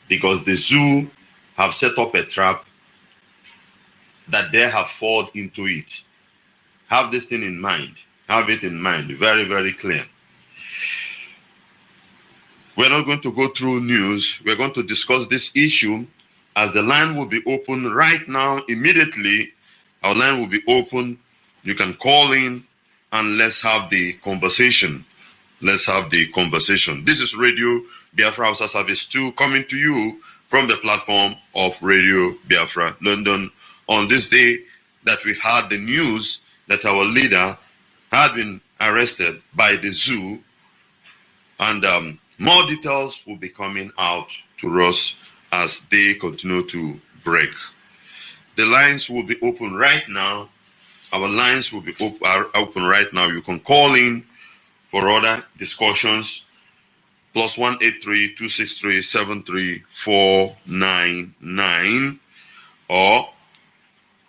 because the zoo have set up a trap that they have fallen into it. Have this thing in mind. Have it in mind. Very, very clear. We're not going to go through news. We're going to discuss this issue as the line will be open right now. Immediately, our line will be open. You can call in and let's have the conversation. Let's have the conversation. This is Radio Biafra HAUSA Service 2 coming to you from the platform of Radio Biafra London on this day that we had the news that our leader had been arrested by the zoo, and more details will be coming out to us as they continue to break. The lines will be open right now. Our lines will be open right now. You can call in for other discussions. +183 263 73499 or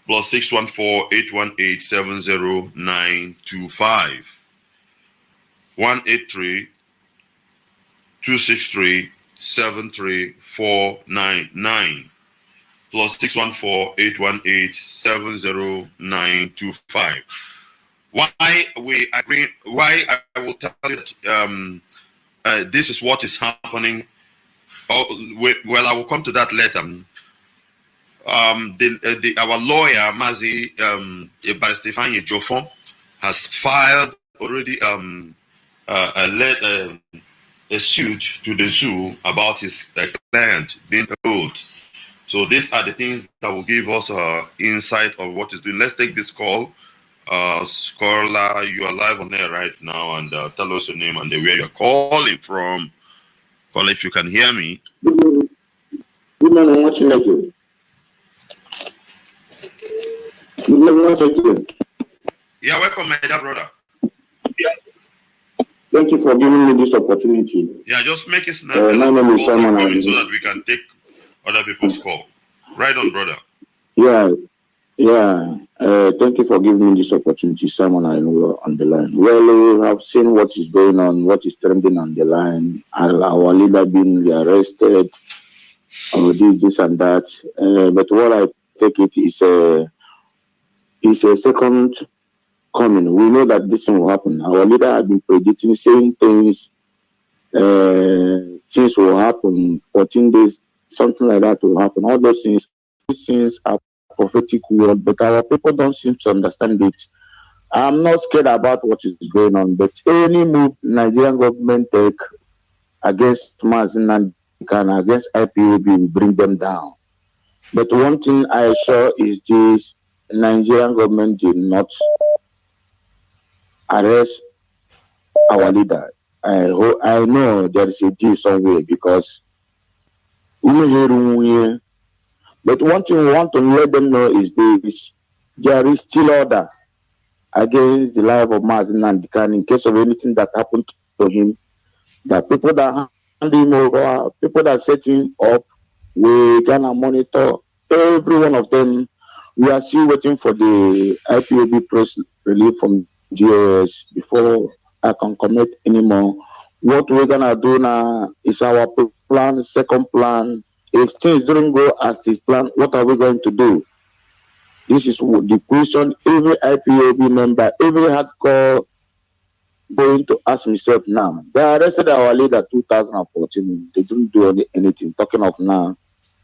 +614 818 70925. 183 263 73499 +614 818 70925. Why we agree? Why I will tell you that this is what is happening. Well, I will come to that later. Our lawyer MAZI Baristefani Jofon has filed already a suit to the zoo about his client being held. So these are the things that will give us insight on what is doing. Let's take this call. Scorla, you are live on air right now, and tell us your name and where you're calling from. Call if you can hear me. Good morning, WHAIL. Good morning, WHAIL. Yeah, welcome, my dear brother. Thank you for giving me this opportunity. Yeah, just make it snap. My name is Simon, so that we can take other people's call. Right on, brother. Yeah. Thank you for giving me this opportunity, Simon. I know on the line. Well, we have seen what is going on, what is trending on the line. Our leader being rearrested, this and that. But what I take it is a second coming. We know that this will happen. Our leader has been predicting, saying things. Things will happen. 14 days, something like that will happen. All those things are prophetic word, but our people don't seem to understand it. I'm not scared about what is going on, but any move Nigerian government take against MAZI and against IPOB will bring them down. But one thing I saw is this: Nigerian government did not arrest our leader. I know there is a deal somewhere because but one thing we want to let them know is this: there is still order against the life of MAZI Nnamdi in case of anything that happened to him. The people that hand him over, people that set him up, we gonna monitor every one of them. We are still waiting for the IPOB press relief from GOS before I can commit anymore. What we're gonna do now is our plan, second plan. If things don't go as this plan, what are we going to do? This is the question every IPOB member, every hardcore going to ask himself now. They arrested our leader 2014. They didn't do anything. Talking of now,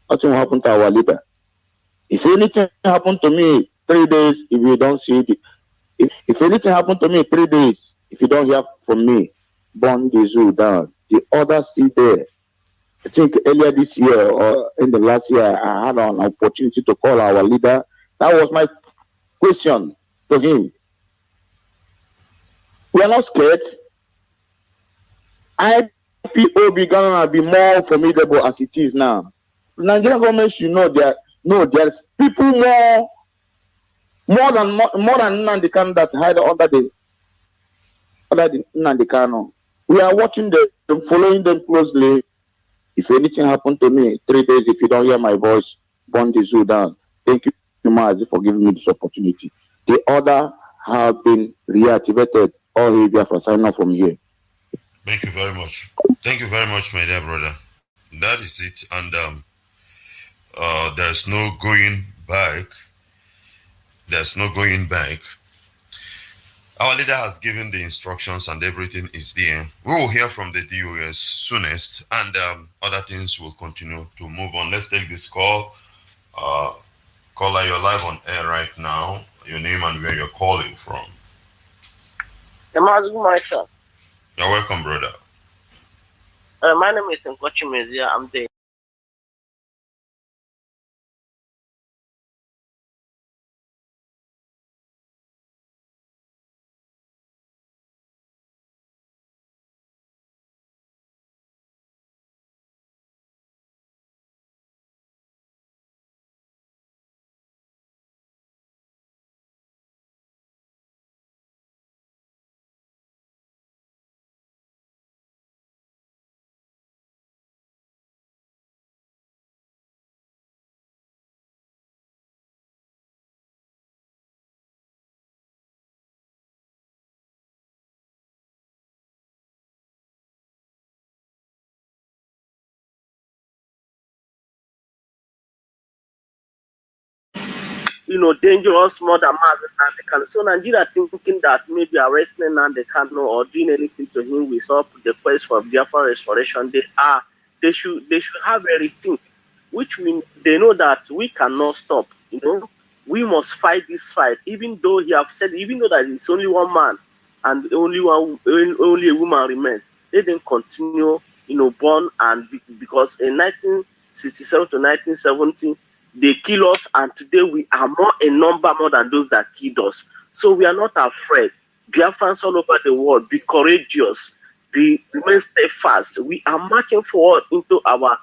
nothing will happen to our leader. If anything happened to me 3 days, if you don't see it, if anything happened to me 3 days, if you don't hear from me, burn the zoo down. The others still there. I think earlier this year or in the last year, I had an opportunity to call our leader. That was my question to him. We are not scared. IPOB gonna be more formidable as it is now. The Nigerian government should know that there's people more than Nnamdi Kanu that hide under the Nnamdi Kanu. We are watching them, following them closely. If anything happened to me 3 days, if you don't hear my voice, burn the zoo down. Thank you, MAZI, for giving me this opportunity. The order have been reactivated. All Biafra sign off from here. Thank you very much. Thank you very much, my dear brother. That is it. And there's no going back. There's no going back. Our leader has given the instructions and everything is there. We will hear from the DOS soonest, and other things will continue to move on. Let's take this call. Caller, you're live on air right now. Your name and where you're calling from. Myself. You're welcome, brother. My name is NWACHINEKE. I'm the dangerous more than MAZI. So Nigeria thinking that maybe arresting Nandekano or doing anything to him will solve the quest for Biafra restoration. They should have a rethink, which they know that we cannot stop. We must fight this fight, even though he have said, even though that it's only one man and only a woman remains. They didn't continue, born, and because in 1967 to 1970. They kill us, and today we are more than those that killed us. So we are not afraid. Biafrans all over the world, be courageous, remain steadfast. We are marching forward into our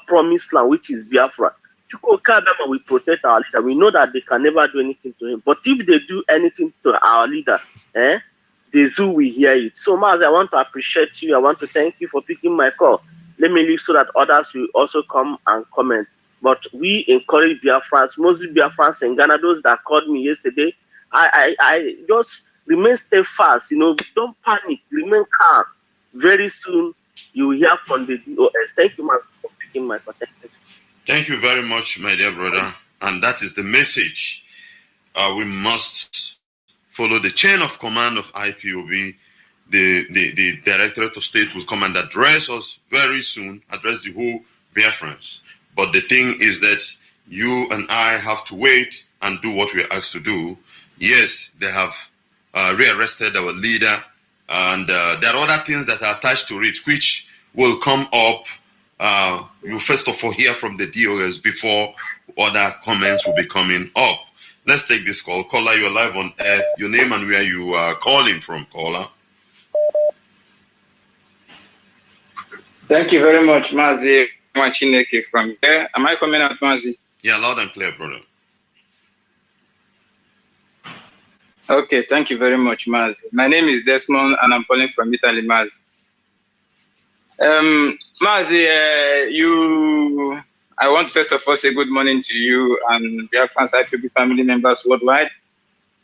promised land, which is Biafra. Chukwukabema will protect our leader. We know that they can never do anything to him. But if they do anything to our leader, the zoo will hear it. So, Maz, I want to appreciate you. I want to thank you for picking my call. Let me leave so that others will also come and comment. But we encourage Biafrans, mostly Biafrans in Ghana, those that called me yesterday. I just remain steadfast, don't panic, remain calm. Very soon you will hear from the DOS. Thank you, man, for picking my call. Thank you very much, my dear brother. And that is the message. We must follow the chain of command of IPOB. The Directorate of State will come and address us very soon, address the whole Biafrans. But the thing is that you and I have to wait and do what we are asked to do. Yes, they have rearrested our leader, and there are other things that are attached to it, which will come up. You first of all hear from the DOS before other comments will be coming up. Let's take this call. Caller, you're live on air. Your name and where you are calling from, caller. Thank you very much, MAZI. WAIL from here. Am I coming out, MAZI? Yeah, loud and clear, brother. Okay, thank you very much, MAZI. My name is Desmond, and I'm calling from Italy, MAZI. MAZI, I want first of all say good morning to you and Biafrans IPB family members worldwide,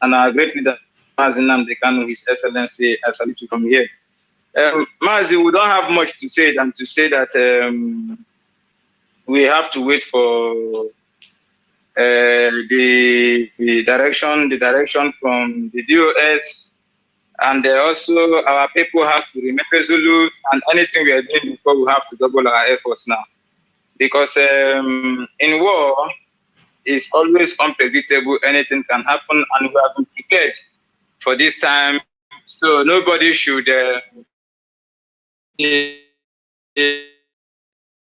and our great leader, MAZI Nnamdi, His Excellency, I salute you from here. MAZI, we don't have much to say than to say that we have to wait for the direction from the DOS, and also our people have to remain resolute, and anything we are doing before, we have to double our efforts now, because in war it's always unpredictable. Anything can happen, and we have been prepared for this time, so nobody should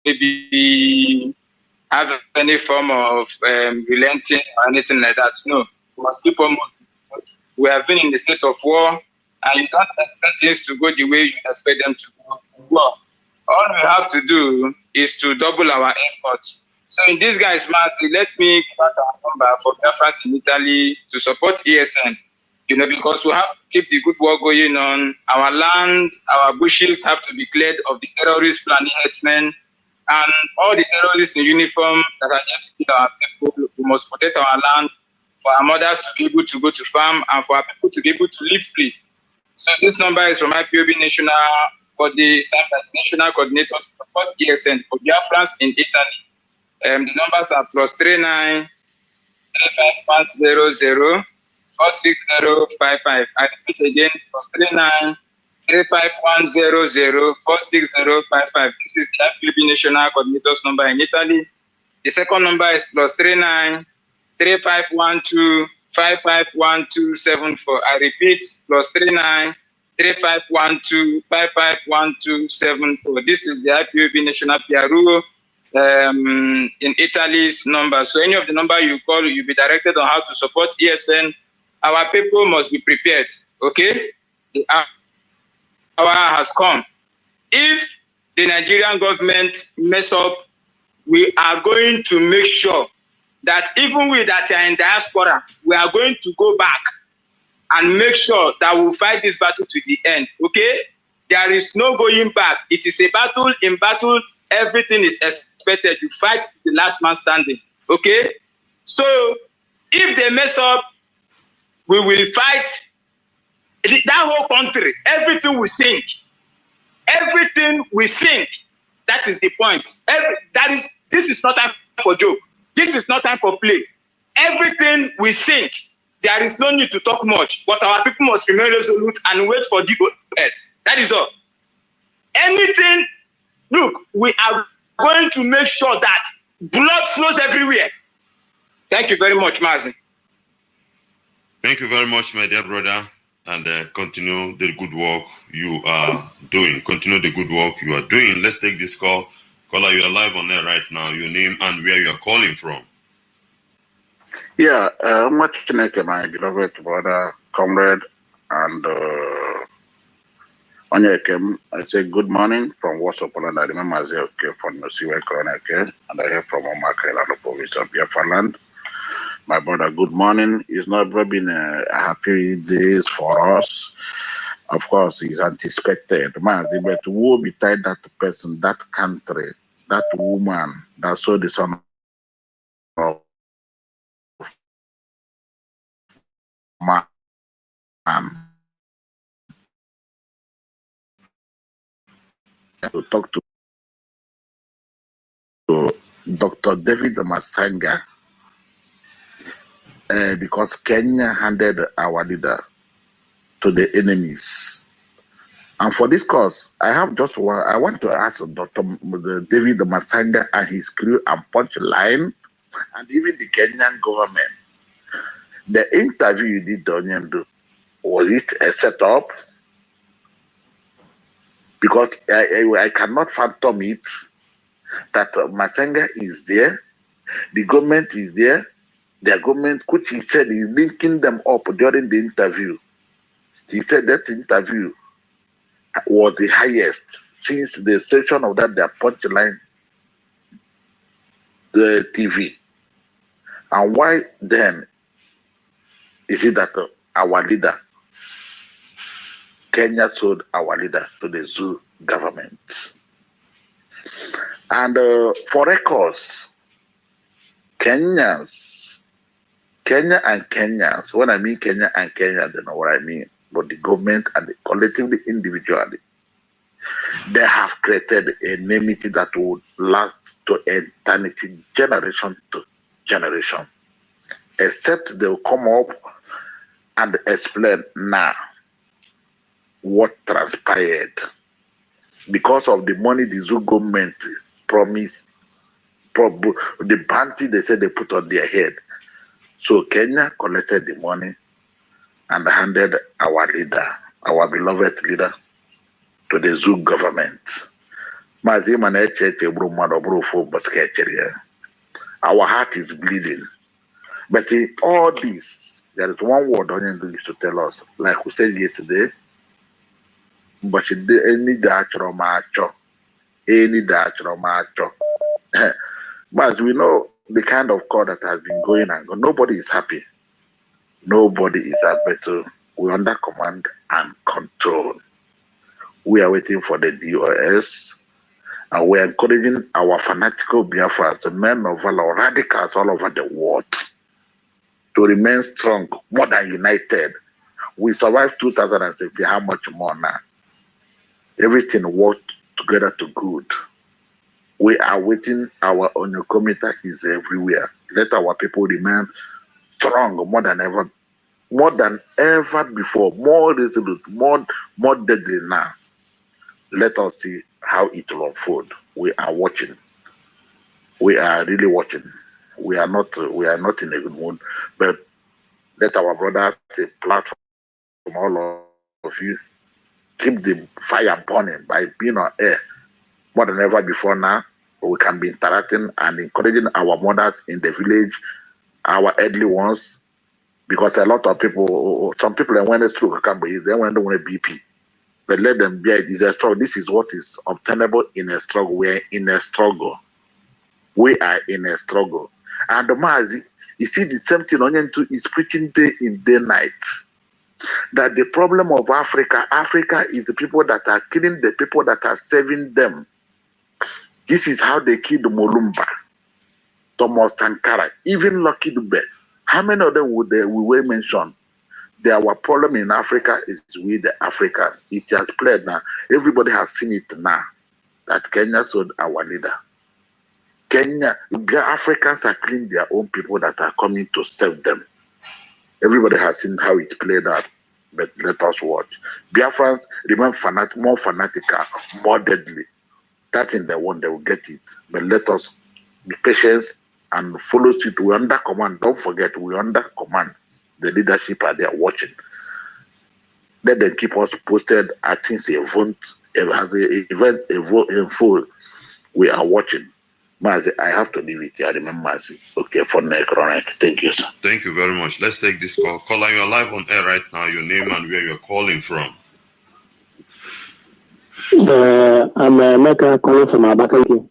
maybe have any form of relenting or anything like that. No, we must keep on moving. We have been in the state of war, and you don't expect things to go the way you expect them to go. Well, all we have to do is to double our efforts. So in this guy's MAZI, let me give out our number for Biafrans in Italy to support ESN. Because we have to keep the good work going on. Our land, our bushes have to be cleared of the terrorist planning headsmen, and all the terrorists in uniform that are there to kill our people. We must protect our land for our mothers to be able to go to farm and for our people to be able to live free. So this number is from IPOB National for the national coordinator to support ESN for Biafrans in Italy. The numbers are +39 35100 46055. I repeat again, +39 35100 46055. This is the IPOB national coordinator's number in Italy. The second number is +39 3512 551274. I repeat, +39 3512 551274. This is the IPOB national PRO in Italy's number. So any of the number you call, you'll be directed on how to support ESN. Our people must be prepared, okay? The hour has come. If the Nigerian government mess up, we are going to make sure that even we that are in diaspora, we are going to go back and make sure that we'll fight this battle to the end, okay? There is no going back. It is a battle. In battle, everything is expected. You fight the last man standing, okay? So if they mess up, we will fight that whole country. Everything will sink. Everything will sink. That is the point. This is not time for joke. This is not time for play. Everything will sink. There is no need to talk much, but our people must remain resolute and wait for DOS. That is all. Anything, look, we are going to make sure that blood flows everywhere. Thank you very much, MAZI. Thank you very much, my dear brother, and continue the good work you are doing. Continue the good work you are doing. Let's take this call. Caller, you are live on there right now. Your name and where you are calling from. Yeah, WE, my beloved brother, comrade, and Onyeke, I say good morning from Warsaw, Poland. I remember I say okay from WE WAIL, and I hear from Omaka, the province of Biafra land. My brother, good morning. It's not been a happy days for us. Of course, it's anticipated, MAZI, but who will be tied that person, that country, that woman that saw the son of man to talk to Dr. David Masanga because Kenya handed our leader to the enemies. And for this cause, I have just one. I want to ask Dr. David Masanga and his crew and Punchline and even the Kenyan government. The interview you did, Donyendo, was it a setup? Because I cannot fathom it that Masanga is there, the government is there, their government, which he said is linking them up during the interview. He said that interview was the highest since the session of that their Punchline the TV. And why then is it that our leader, Kenya, sold our leader to the zoo government? And for records, Kenya and Kenyans, when I mean Kenya and Kenya, they know what I mean, but the government and the collectively, individually, they have created a enmity that would last to eternity, generation to generation. Except they will come up and explain now what transpired because of the money the zoo government promised, the bounty they said they put on their head. So Kenya collected the money and handed our leader, our beloved leader, to the zoo government. Our heart is bleeding. But in all this, there is one word Onyendo used to tell us, like we said yesterday, but any macho. But we know the kind of call that has been going on. Nobody is happy. Nobody is happy. We're under command and control. We are waiting for the DOS, and we're encouraging our fanatical Biafras, the men of valor, radicals all over the world, to remain strong, more than united. We survived 2060, how much more now? Everything worked together to good. We are waiting. Our onokomita is everywhere. Let our people remain strong more than ever before, more resolute, more deadly now. Let us see how it will unfold. We are watching. We are really watching. We are not in a good mood, but let our brothers a platform from all of you. Keep the fire burning by being on air more than ever before now. We can be interacting and encouraging our mothers in the village, our elderly ones, because a lot of people, some people, when they stroke, they want to BP. But let them be it is a struggle. This is what is obtainable in a struggle. We're in a struggle. We are in a struggle. And the MAZI, you see the same thing Onion is preaching day in, day night. That the problem of Africa is the people that are killing the people that are saving them. This is how they killed Molumba, Thomas Sankara, even Lucky Dube. How many of them would we mention? Our problem in Africa is with the Africans. It has played now. Everybody has seen it now that Kenya sold our leader. The Africans are killing their own people that are coming to save them. Everybody has seen how it played out, but let us watch. Biafrans remain more fanatical, more deadly. That's in the one they will get it. But let us be patient and follow suit. We're under command. Don't forget, we're under command. The leadership are there watching. Let them keep us posted. I think event in full. We are watching. Mazi, I have to leave it here. I remember Mazi. Okay, for next chronic. Thank you, sir. Thank you very much. Let's take this call. Caller, you're live on air right now. Your name and where you're calling from. I'm Mecca calling from Abakaki.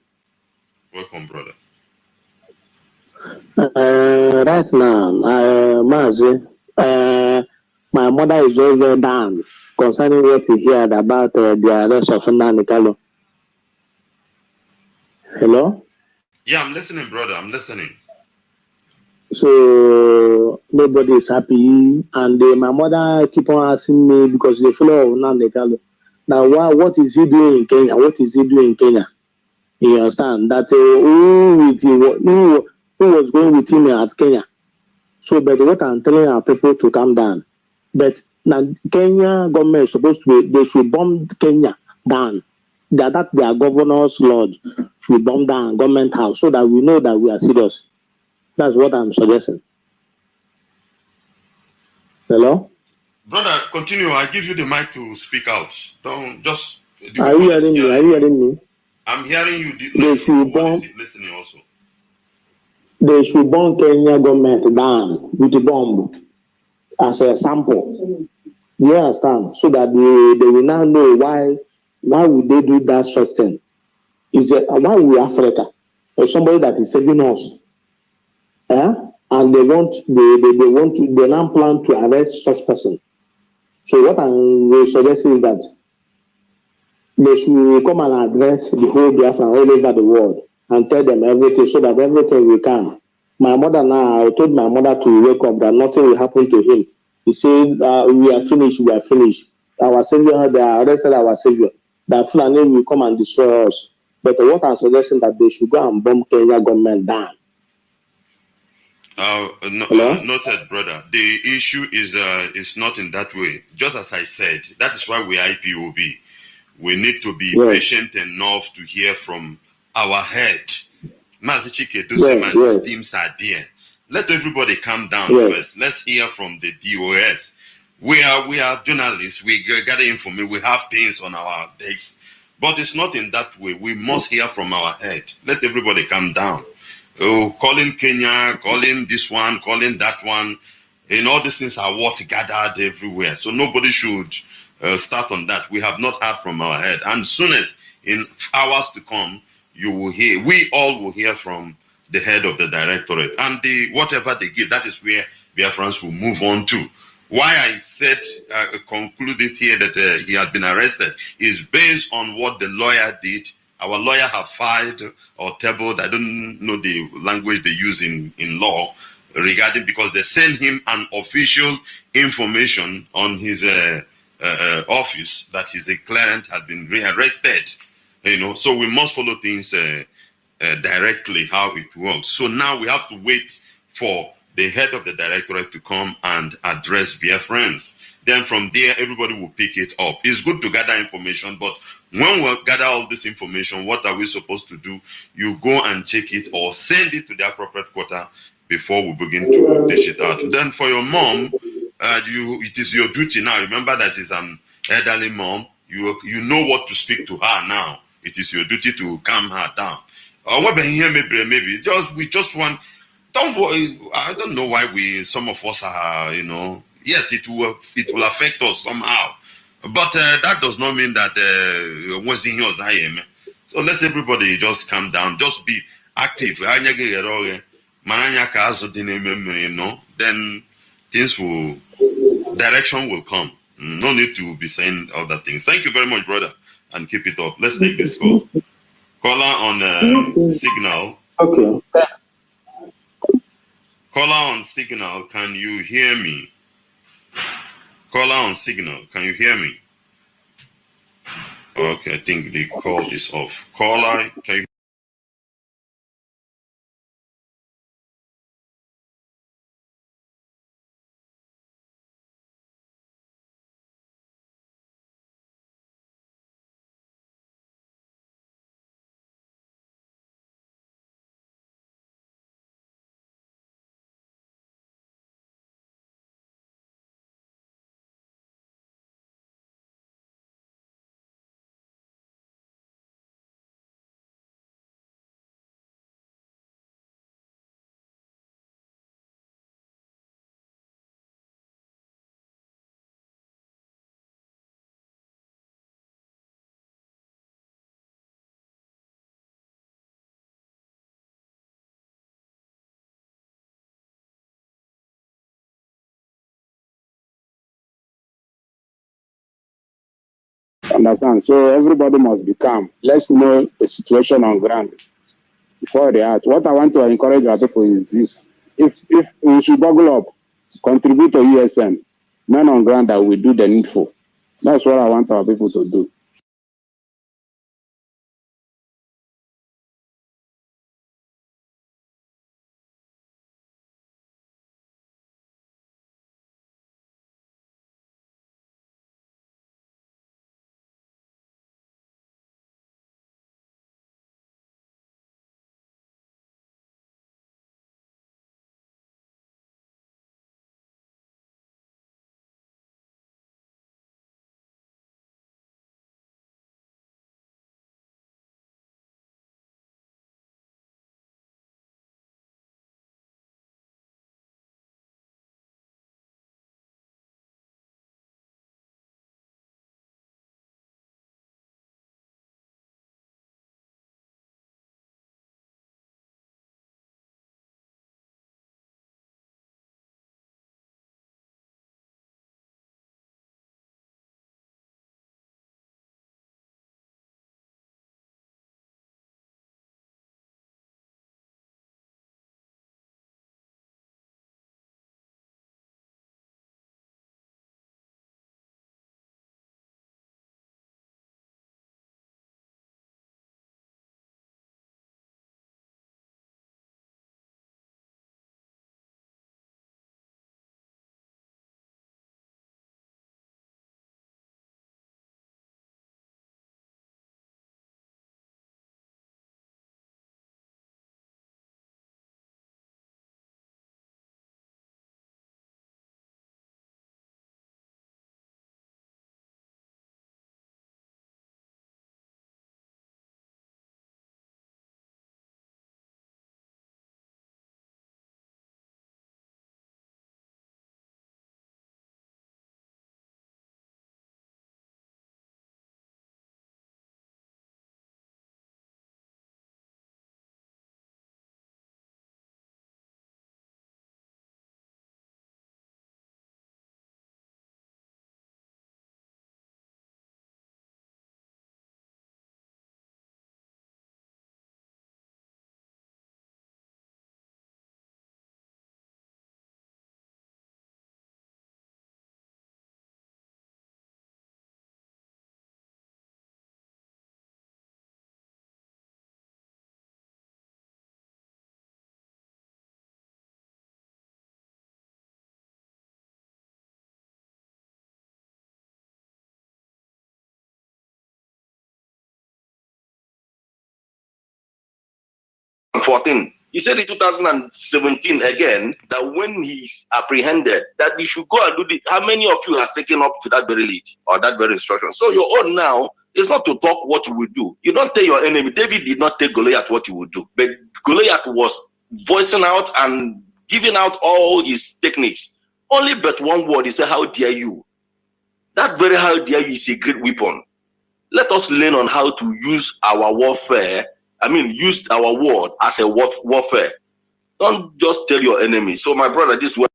Welcome, brother. Right now, Mazi, my mother is very down concerning what he heard about the arrest of Nnamdi Kanu. Hello? Yeah, I'm listening, brother. I'm listening. So nobody is happy, and my mother keep on asking me because they follow Nnamdi Kanu. Now, what is he doing in Kenya? What is he doing in Kenya? You understand that who was going with him at Kenya? So, but what I'm telling our people to calm down. But now Kenya government is supposed to be, they should bomb Kenya down. That their governor's lodge should bomb down government house so that we know that we are serious. That's what I'm suggesting. Hello? Brother, continue. I give you the mic to speak out. Don't just. Are you hearing me? Are you hearing me? I'm hearing you. They should bomb. Listening also. They should bomb Kenya government down with a bomb as a sample. You understand? So that they will now know why would they do that such thing? Why we Africa or somebody that is saving us? And they now plan to arrest such person. So what I'm suggesting is that they should come and address the whole Biafra all over the world and tell them everything so that everything we can. My mother now, I told my mother to wake up that nothing will happen to him. He said, we are finished. Our savior, they arrested our savior. That Fulani will come and destroy us. But what I'm suggesting that they should go and bomb Kenya government down. Noted, brother. The issue is not in that way. Just as I said, that is why we are IPOB. We need to be patient enough to hear from our head. MAZI these teams are there. Let everybody calm down first. Let's hear from the DOS. We are journalists. We gather information. We have things on our decks. But it's not in that way. We must hear from our head. Let everybody calm down. Oh, calling Kenya, calling this one, calling that one. And all these things are what gathered everywhere. So nobody should start on that. We have not heard from our head. And as soon as in hours to come, you will hear, we all will hear from the head of the directorate. And whatever they give, that is where Biafrans will move on to. Why I said, concluded here that he had been arrested is based on what the lawyer did. Our lawyer have filed or tabled, I don't know the language they use in law, regarding, because they send him an official information on his office that his client had been rearrested. So we must follow things directly how it works. So now we have to wait for the head of the directorate to come and address Biafrans. Then from there, everybody will pick it up. It's good to gather information, but when we gather all this information, what are we supposed to do? You go and check it or send it to the appropriate quarter before we begin to dish it out. Then for your mom, it is your duty now. Remember that is an elderly mom. You know what to speak to her now. It is your duty to calm her down. What maybe we just want. Don't worry. I don't know why some of us are yes, it will affect us somehow, but that does not mean that so let's everybody just calm down, just be active. Then things will direction will come. No need to be saying other things. Thank you very much, brother, and keep it up. Let's take this call. Caller on signal. Okay. Caller on signal, can you hear me? Caller on signal, can you hear me? Okay, I think the call is off. Caller, can you Understand? So everybody must be calm. Let's know the situation on ground before they act. What I want to encourage our people is this: if we should buckle up, contribute to ESN, men on ground that will do the needful. That's what I want our people to do. 2014. He said in 2017 again that when he's apprehended, that he should go and do the. How many of you has taken up to that very lead or that very instruction? So your own now is not to talk what you will do. You don't tell your enemy. David did not tell Goliath what he would do, but Goliath was voicing out and giving out all his techniques. Only but one word, he said, "How dare you?" That very "how dare you" is a great weapon. Let us learn on how to use our warfare. I mean, use our word as a warfare. Don't just tell your enemy. So my brother, this word.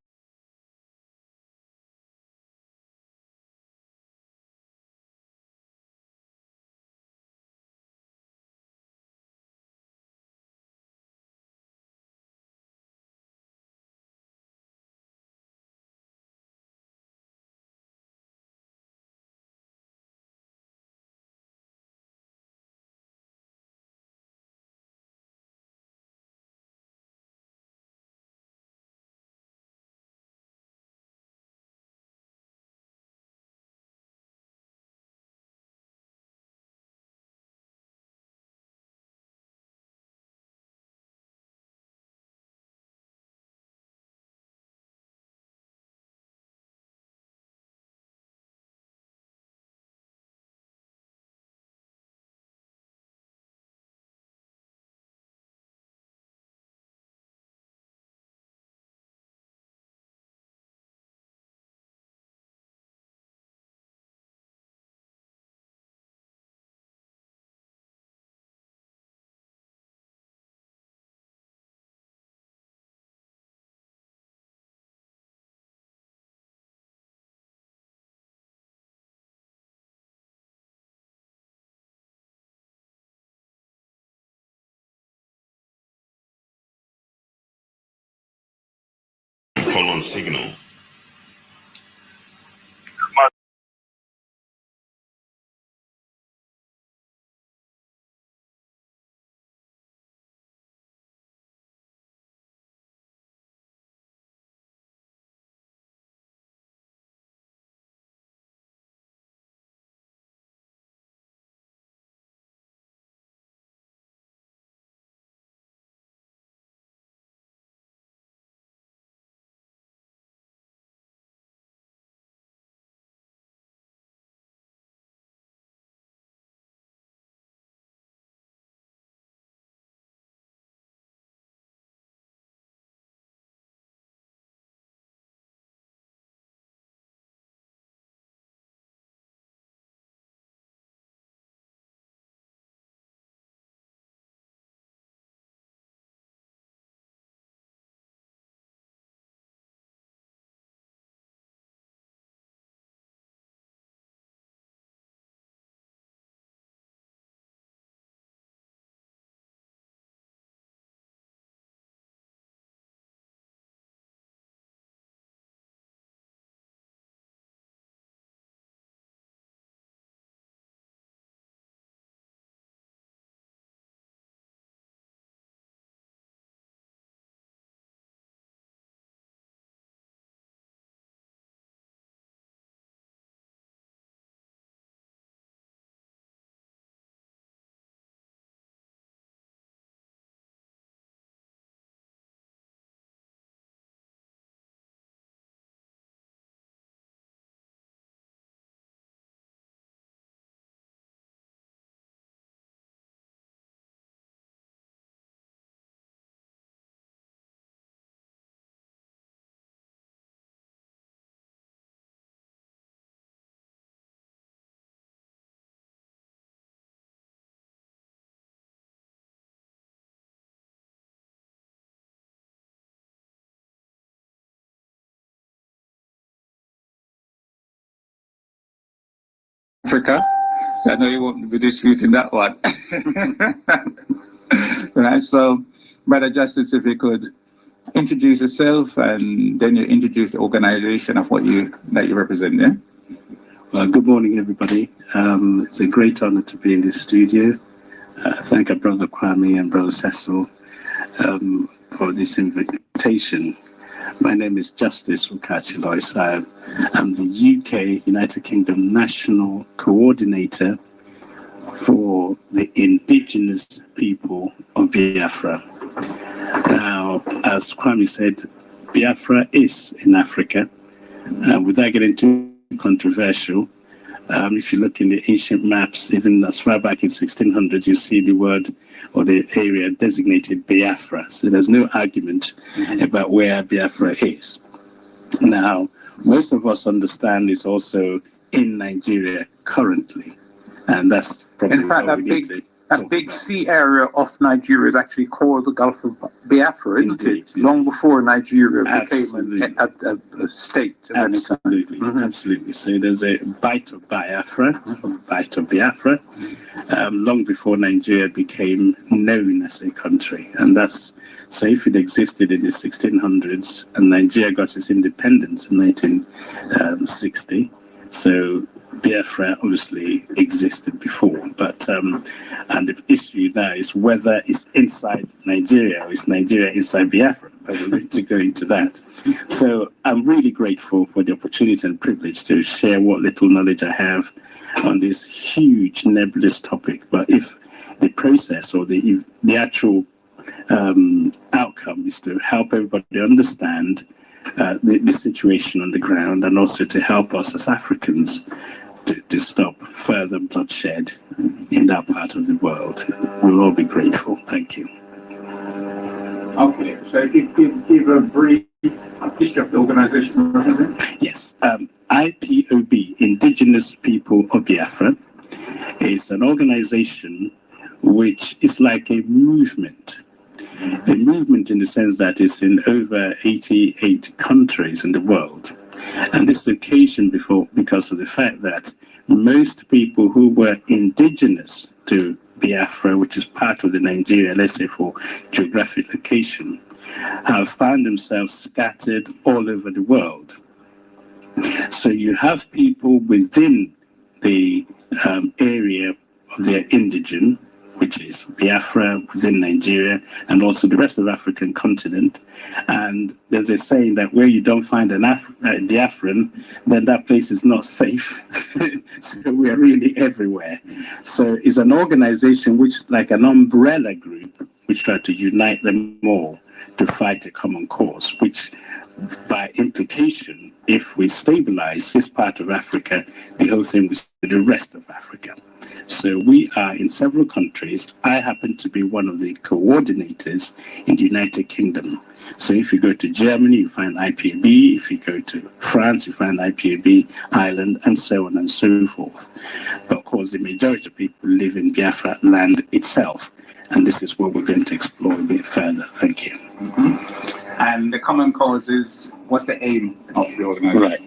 Call on signal. Africa. I know you won't be disputing that one. Right, so, Brother Justice, if you could introduce yourself and then you introduce the organization of what you represent, yeah? Well, good morning, everybody. It's a great honor to be in this studio. Thank our brother Kwame and brother Cecil for this invitation. My name is Justice Wukachi-Lois. I'm the UK United Kingdom National Coordinator for the indigenous people of Biafra. Now, as Kwame said, Biafra is in Africa. Without getting too controversial, if you look in the ancient maps, even as far back in 1600s, you see the word or the area designated Biafra. So there's no argument about where Biafra is. Now, most of us understand it's also in Nigeria currently, and that's probably in fact, what we need to that big sea area of Nigeria is actually called the Gulf of Biafra, isn't it? Yeah. Long before Nigeria Absolutely. became a state. Absolutely, absolutely. So there's a bite of Biafra, long before Nigeria became known as a country. And that's, so if it existed in the 1600s and Nigeria got its independence in 1960, so Biafra obviously existed before, but and the issue now is whether it's inside Nigeria or is Nigeria inside Biafra. But we're going to go into that. So I'm really grateful for the opportunity and privilege to share what little knowledge I have on this huge nebulous topic. But if the process or the actual outcome is to help everybody understand the situation on the ground, and also to help us as Africans to stop further bloodshed in that part of the world, we'll all be grateful. Thank you. Okay, so give a brief history of the organization. Yes, IPOB, Indigenous People of Biafra, is an organization which is like a movement in the sense that it's in over 88 countries in the world. And this occasion because of the fact that most people who were indigenous to Biafra, which is part of the Nigeria, let's say for geographic location, have found themselves scattered all over the world. So you have people within the area of their indigene, which is Biafra within Nigeria and also the rest of the African continent. And there's a saying that where you don't find an Biafran, then that place is not safe. So we are really everywhere. So it's an organization which, like an umbrella group, which try to unite them all to fight a common cause, which by implication, if we stabilize this part of Africa, the whole thing will be the rest of Africa. So we are in several countries. I happen to be one of the coordinators in the United Kingdom. So if you go to Germany, you find IPOB. If you go to France, you find IPOB, Ireland, and so on and so forth. But of course, the majority of people live in Biafra land itself. And this is what we're going to explore a bit further. Thank you. And the common cause is, what's the aim of the organization? Right.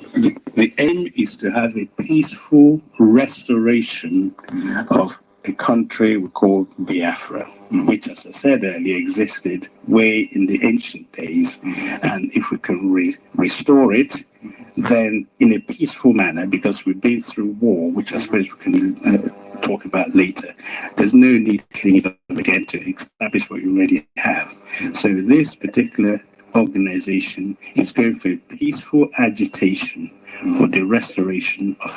The aim is to have a peaceful restoration of a country we call Biafra, which, as I said earlier, existed way in the ancient days. And if we can restore it, then in a peaceful manner, because we've been through war, which I suppose we can talk about later, there's no need to again to establish what you already have. So this particular organization is going for a peaceful agitation for the restoration of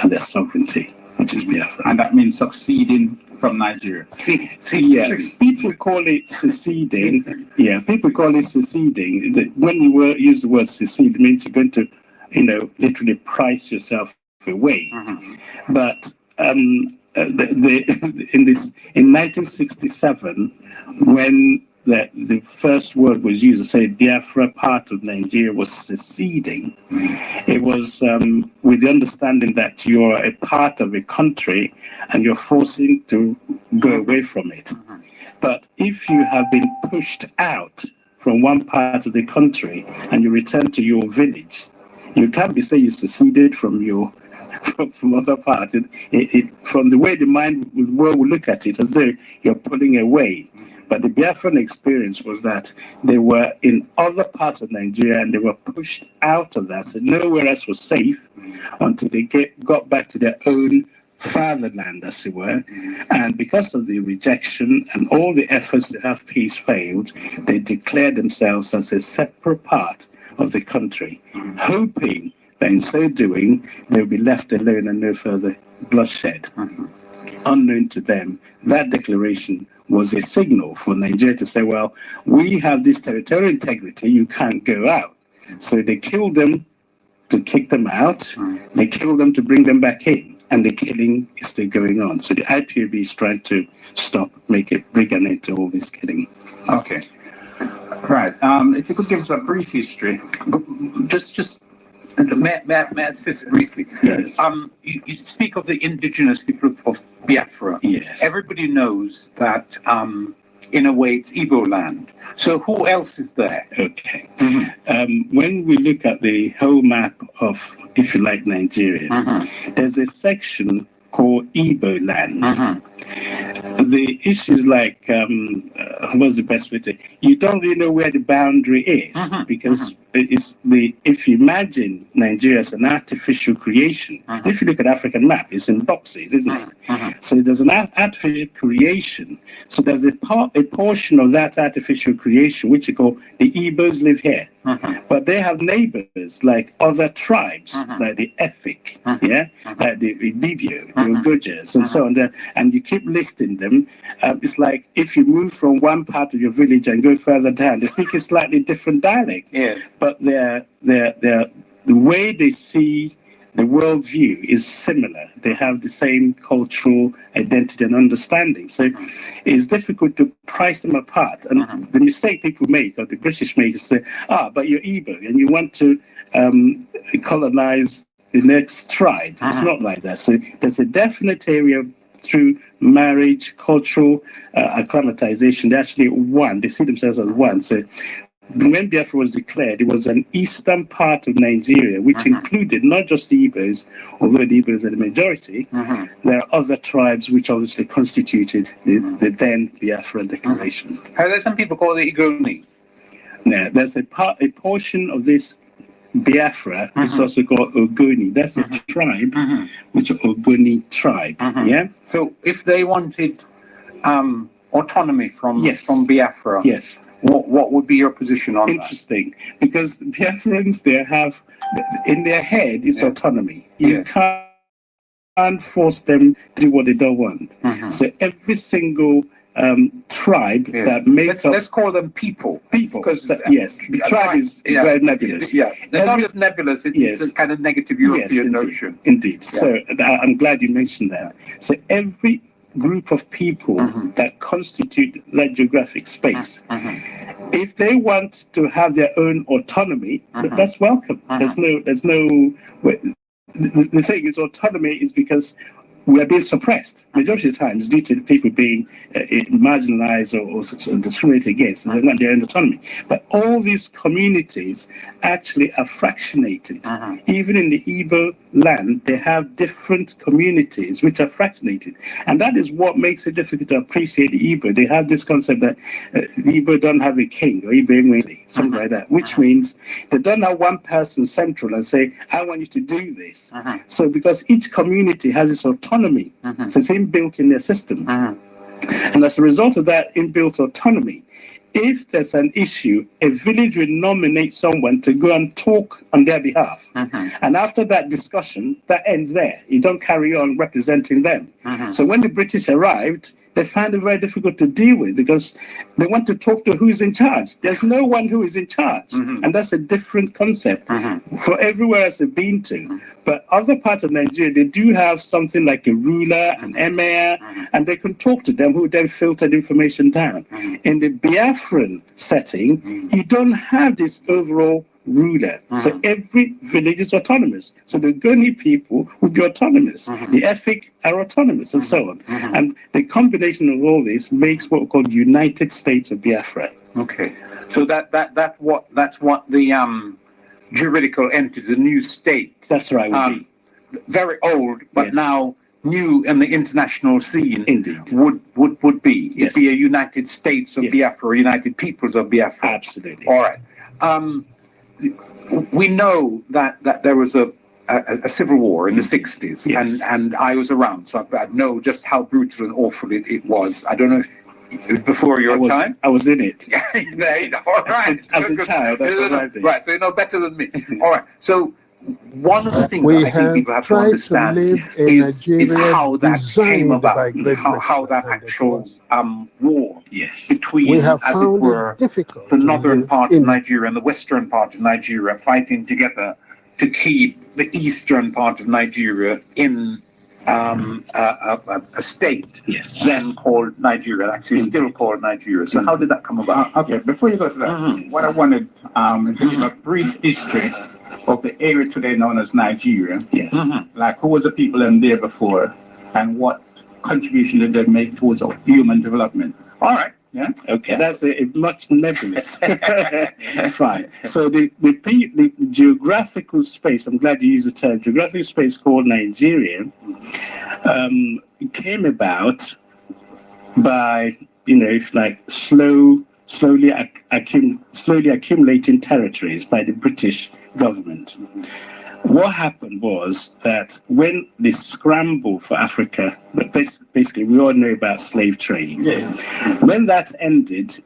their sovereignty, which is Biafra. And that means succeeding from Nigeria. People call it seceding. Yeah, people call it seceding. When you use the word secede, it means you're going to, literally price yourself away. But in 1967, when the first word was used to say Biafra, part of Nigeria, was seceding, it was with the understanding that you're a part of a country and you're forcing to go away from it. But if you have been pushed out from one part of the country and you return to your village, you can't be saying you seceded from your from other parts. From the way the world will look at it, as though you're pulling away. But the Biafran experience was that they were in other parts of Nigeria and they were pushed out of that. So nowhere else was safe until they got back to their own fatherland, as it were. And because of the rejection and all the efforts to have peace failed, they declared themselves as a separate part of the country, hoping that in so doing, they'll be left alone and no further bloodshed. unknown to them, that declaration was a signal for Nigeria to say, well, we have this territorial integrity, you can't go out. So they killed them to kick them out, they killed them to bring them back in, and the killing is still going on. So the IPOB is trying to stop, bring an end to all this killing. Okay. Right. If you could give us a brief history, just may I assist briefly? Yes. You speak of the indigenous people of Biafra. Yes. Everybody knows that in a way it's Igbo land. So who else is there? Okay. When we look at the whole map of, if you like, Nigeria, there's a section called Igbo land. The issues like, what's the best way to, you don't really know where the boundary is, because if you imagine Nigeria as an artificial creation, if you look at African map, it's in boxes, isn't it? So there's an artificial creation. So there's a portion of that artificial creation, which you call the Igbos live here. But they have neighbors like other tribes, like the Efik, like the Ibibio, the Ogojas, and so on. And you keep listing them. It's like if you move from one part of your village and go further down, they speak a slightly different dialect. But the way they see the worldview is similar. They have the same cultural identity and understanding. So it's difficult to price them apart. And the mistake people make, or the British make, is say, but you're Igbo and you want to colonize the next tribe. It's not like that. So there's a definite area through marriage, cultural acclimatization. They're actually one. They see themselves as one. So when Biafra was declared, it was an eastern part of Nigeria, which included not just the Igbos, although the Igbos are the majority. There are other tribes which obviously constituted the then Biafra declaration. There's some people call it Igoni. Now, there's a portion of this Biafra, it's also called Ogoni. That's a tribe, which is Ogoni tribe. So if they wanted autonomy from Biafra, what would be your position on Interesting, because Biafrans, they have, in their head, it's autonomy. You can't force them to do what they don't want. So every single tribe that makes let's call them people. Because the tribe is very nebulous. They're not just nebulous, it's a kind of negative European notion. Indeed. So I'm glad you mentioned that. So every group of people that constitute that geographic space, if they want to have their own autonomy, that's welcome. There's no the thing is, autonomy is because we are being suppressed majority of the times due to people being marginalized or discriminated against. They want their own autonomy. But all these communities actually are fractionated. Even in the Igbo land, they have different communities which are fractionated. And that is what makes it difficult to appreciate the Igbo. They have this concept that the Igbo don't have a king, or Igbo something like that, which means they don't have one person central and say, I want you to do this. So because each community has its autonomy, so it's inbuilt in their system. And as a result of that inbuilt autonomy, if there's an issue, a village will nominate someone to go and talk on their behalf. And after that discussion, that ends there. You don't carry on representing them. So when the British arrived, they found it very difficult to deal with because they want to talk to who's in charge. There's no one who is in charge. And that's a different concept for everywhere else they've been to. But other parts of Nigeria, they do have something like a ruler, an emir, and they can talk to them who then filter the information down. In the Biafran setting, you don't have this overall ruler. So every village is autonomous. So the Goni people would be autonomous. The Efik are autonomous, and so on. And the combination of all this makes what we call United States of Biafra. Okay. So that's what the juridical entity, the new state. That's right. Would be very old, but now new in the international scene. Indeed. Would be. It'd be a United States of Biafra, United Peoples of Biafra. Absolutely. All right. We know that there was a civil war in the 60s, and I was around, so I know just how brutal and awful it was. I don't know if it was before your time. I was in it. All right. As a child, I survived it. Right, so you know better than me. All right. So one of the things We that I think people have to tried understand live in is Nigeria how that came designed by about, Great how Britain, that and it actual was. war Yes. between, We have as it found were, it difficult the to northern live part of in Nigeria and the western part of Nigeria fighting together to keep the eastern part of Nigeria in a state then called Nigeria, actually still called Nigeria. So how did that come about? Okay, before you go to that, what I wanted to give a brief history of the area today known as Nigeria. Yes. Like who was the people in there before, and what contribution did they make towards human development? All right. Yeah. Okay, that's a much nebulous. Fine. So the geographical space, I'm glad you used the term, geographical space called Nigeria, came about by, if like slowly accumulating territories by the British government. What happened was that when the scramble for Africa, basically we all know about slave trade. Yeah. When that ended,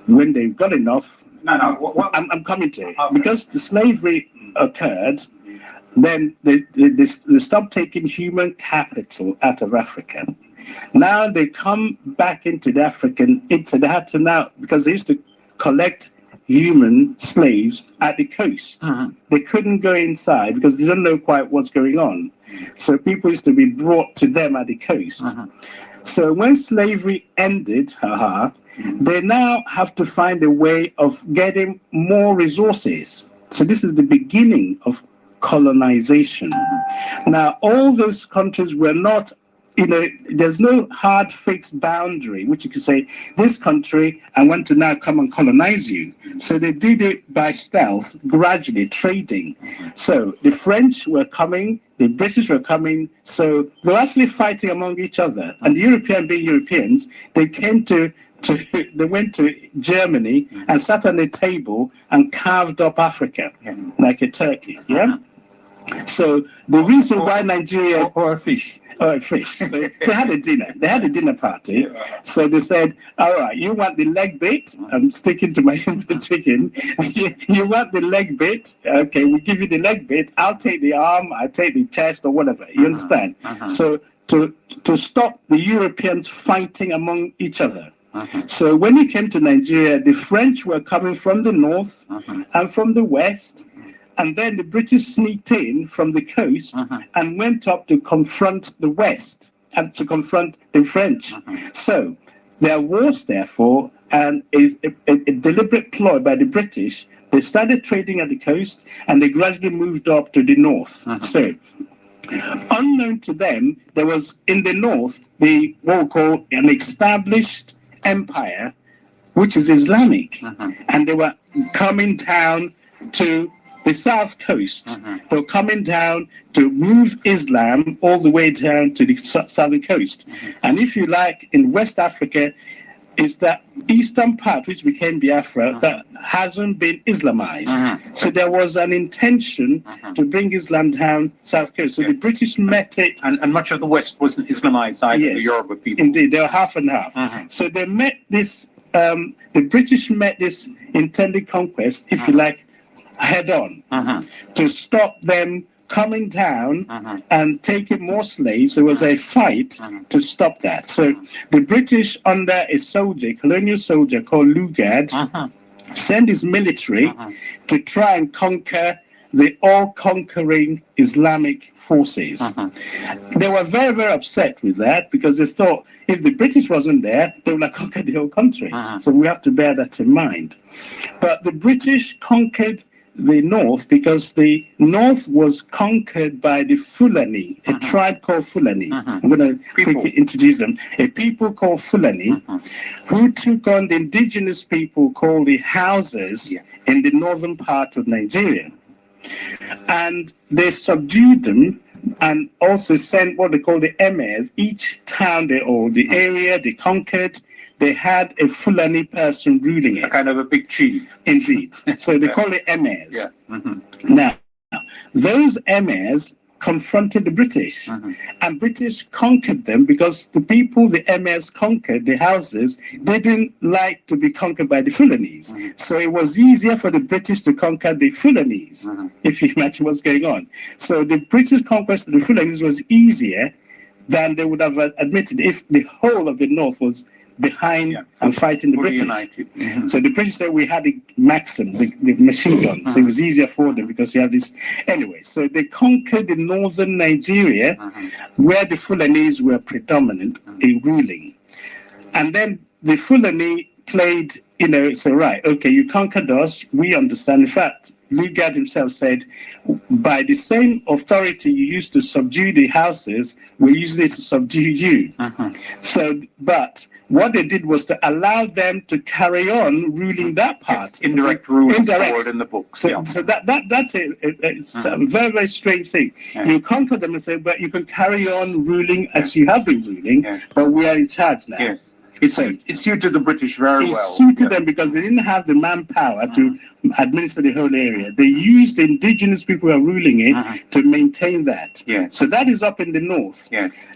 when they got enough, I'm coming to it. Because the slavery occurred, then they stopped taking human capital out of Africa. Now they come back into the African, they had to now, because they used to collect human slaves at the coast. They couldn't go inside because they don't know quite what's going on. So people used to be brought to them at the coast. So when slavery ended, they now have to find a way of getting more resources. So this is the beginning of colonization. Now, all those countries were not, there's no hard fixed boundary, which you could say, this country, I want to now come and colonize you. So they did it by stealth, gradually trading. So the French were coming, the British were coming, so they were actually fighting among each other. And the Europeans, being Europeans, they went to Germany and sat on a table and carved up Africa like a turkey. Yeah. So the reason why Nigeria Or a fish. Fish. So they had a dinner. They had a dinner party. So they said, all right, you want the leg bit? I'm sticking to my chicken. You want the leg bit? Okay, we'll give you the leg bit. I'll take the arm, I'll take the chest or whatever. You understand? So to stop the Europeans fighting among each other. So when it came to Nigeria, the French were coming from the north and from the west. And then the British sneaked in from the coast and went up to confront the West and to confront the French. So there was, therefore, a deliberate ploy by the British. They started trading at the coast and they gradually moved up to the north. So unknown to them, there was in the north what we call an established empire, which is Islamic. And they were coming down to the south coast. They were coming down to move Islam all the way down to the southern coast. And if you like, in West Africa, it's that eastern part, which became Biafra, that hasn't been Islamized. So there was an intention to bring Islam down south coast. So the British met it. And much of the West wasn't Islamized either, the Yoruba people. Indeed, they were half and half. So they met this, the British met this intended conquest, if you like, head on, to stop them coming down and taking more slaves. There was a fight to stop that. So the British, under a soldier, colonial soldier called Lugard, sent his military to try and conquer the all-conquering Islamic forces. They were very, very upset with that because they thought if the British wasn't there, they would have conquered the whole country. So we have to bear that in mind. But the British conquered the north because the north was conquered by the Fulani, a tribe called Fulani. I'm going to quickly introduce them. A people called Fulani who took on the indigenous people called the HAUSAs in the northern part of Nigeria. And they subdued them and also sent what they call the emirs. Each town or the area they conquered, they had a Fulani person ruling it. A kind of a big chief. Indeed. So they call it emirs. Now, those emirs confronted the British, and British conquered them because the people the MS conquered, the houses, they didn't like to be conquered by the Fulanese. So it was easier for the British to conquer the Fulanese, if you imagine what's going on. So the British conquest of the Fulanese was easier than they would have admitted if the whole of the North was behind and fighting the British. So the British said we had the Maxim, the machine gun, so it was easier for them because you have this. Anyway, so they conquered the northern Nigeria, where the Fulanese were predominant in ruling. And then the Fulani played, so right, okay, you conquered us, we understand. In fact, Lugard himself said, by the same authority you used to subdue the houses, we're using it to subdue you. So, but what they did was to allow them to carry on ruling that part. Indirect rule is called in the book. So that's it's a very, very strange thing. You conquer them and say, but you can carry on ruling as you have been ruling, but we are in charge now. It suited the British very well. It suited them because they didn't have the manpower to administer the whole area. They used the indigenous people who are ruling it to maintain that. So that is up in the north.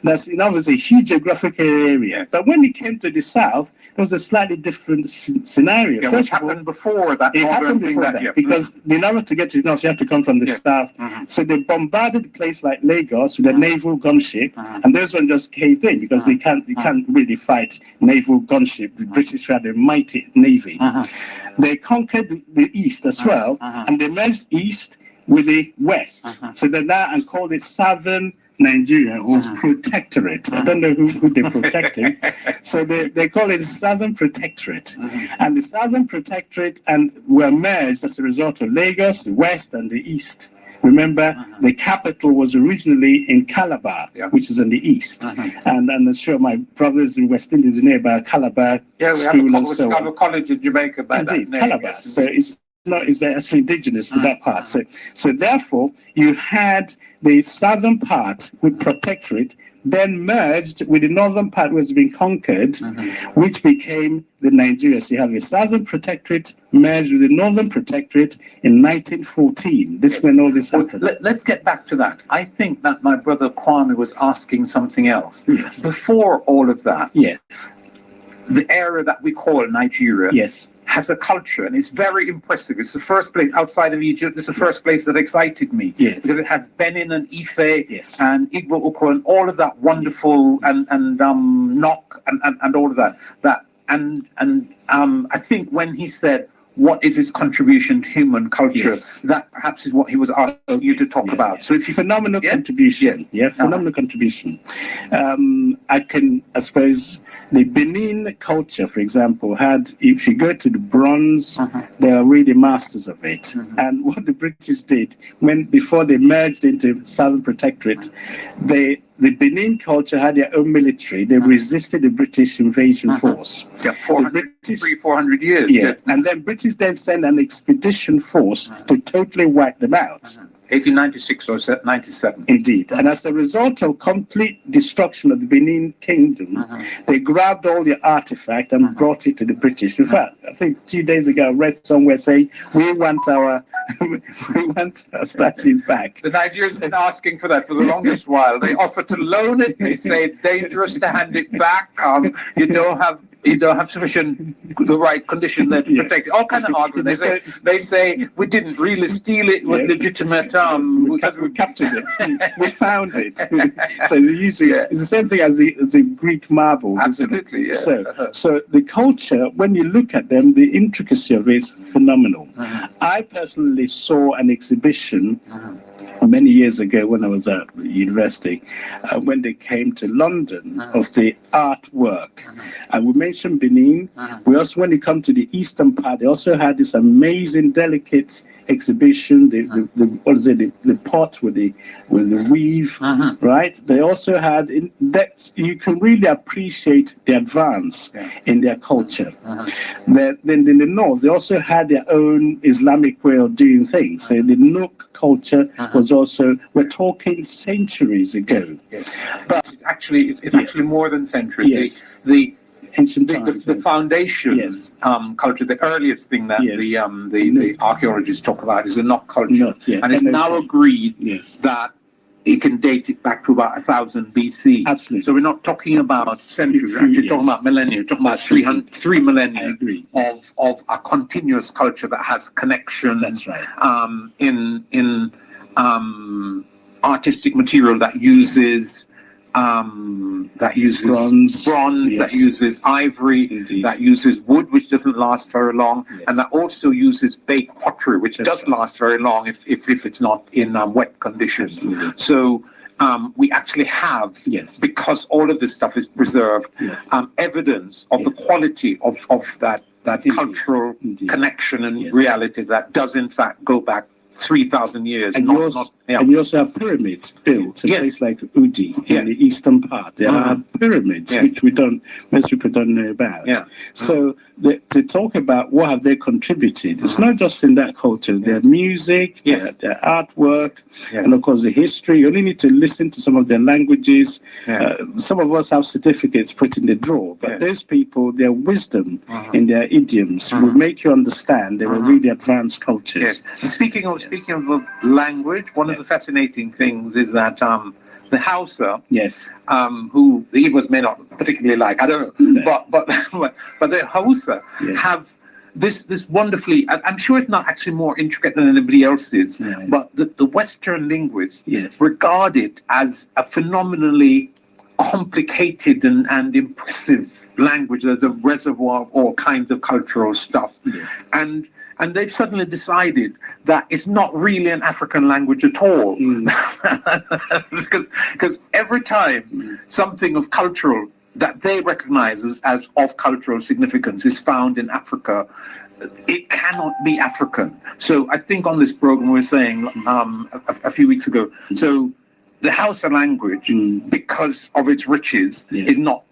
That's obviously a huge geographical area. But when it came to the south, it was a slightly different scenario. First happened before that. It happened before that because in order to get to the north, you have to come from the south. So they bombarded a place like Lagos with a naval gunship, and those ones just caved in because they can't really fight naval gunship. The British had a mighty navy. They conquered the east as well, and they merged east with the west. So they now and called it Southern Nigeria or Protectorate. I don't know who they protected. So they call it Southern Protectorate. And the Southern Protectorate were merged as a result of Lagos, the west and the east. Remember, the capital was originally in Calabar, which is in the east. And I'm sure my brothers in West Indies are nearby Calabar School and so on. We have a college in Jamaica by that name. Calabar. So it's actually indigenous to that part. So therefore, you had the southern part with Protectorate, then merged with the northern part which has been conquered, which became the Nigeria. So you have the Southern Protectorate merged with the Northern Protectorate in 1914. This when all this happened. Let's get back to that. I think that my brother Kwame was asking something else. Before all of that, the area that we call Nigeria has a culture, and it's very impressive. It's the first place outside of Egypt. It's the first place that excited me because it has Benin and Ife and Igbo Ukwu and all of that wonderful and Nok and all of that. I think when he said, what is his contribution to human culture? That perhaps is what he was asking you to talk about. So it's phenomenal contribution. Phenomenal contribution. I suppose the Benin culture, for example, if you go to the bronze, they are really masters of it. And what the British did before they merged into Southern Protectorate, the Benin culture had their own military. They resisted the British invasion force. 400 years. And then British then sent an expedition force to totally wipe them out. 1896 or 97. Indeed. And as a result of complete destruction of the Benin Kingdom, they grabbed all the artifact and brought it to the British. In fact, I think 2 days ago, I read somewhere saying, we want our statues back. The Nigerians have been asking for that for the longest while. They offer to loan it. They say it's dangerous to hand it back. You don't have the right condition there to protect it. All kind of arguments. They say we didn't really steal it with legitimate we captured it. We found it. So it's the same thing as the Greek marble. Absolutely, So the culture, when you look at them, the intricacy of it is phenomenal. I personally saw an exhibition many years ago when I was at university, when they came to London, of the artwork. And we mentioned Benin. We also, when it comes to the eastern part, they also had this amazing, delicate exhibition, the pot with the weave, right? They also had that you can really appreciate the advance in their culture. Then in the north, they also had their own Islamic way of doing things. So the Nook culture was also, we're talking centuries ago. But it's actually more than centuries. The ancient times. The foundation culture, the earliest thing that the archaeologists talk about is the Nok culture. And it's now agreed that you can date it back to about 1000 BC. Absolutely. So we're not talking about centuries, we're actually talking about millennia, we're talking about 3 millennia of a continuous culture that has connections. That's right. In artistic material that uses bronze, Yes. that uses ivory, Indeed. that uses wood, which doesn't last very long, Yes. and that also uses baked pottery, which does last very long if it's not in wet conditions. Absolutely. So we actually have, because all of this stuff is preserved, evidence of the quality of that cultural connection and reality that does in fact go back 3,000 years. And you also have pyramids built in a place like Udi in the eastern part. There are pyramids which most people don't know about. So to talk about what have they contributed, it's not just in that culture. Their music, their artwork, and of course the history. You only need to listen to some of their languages. Some of us have certificates put in the drawer, but those people, their wisdom in their idioms will make you understand they were really advanced cultures. And speaking of the language, one of the fascinating things is that the HAUSA, who the Igbos may not particularly like, I don't know, but the HAUSA have this wonderfully, I'm sure it's not actually more intricate than anybody else's, but the Western linguists regard it as a phenomenally complicated and impressive language. There's a reservoir of all kinds of cultural stuff. And they've suddenly decided that it's not really an African language at all. Because every time something of cultural that they recognize as of cultural significance is found in Africa, it cannot be African. So I think on this program we were saying a few weeks ago, so the Hausa language, because of its riches, is not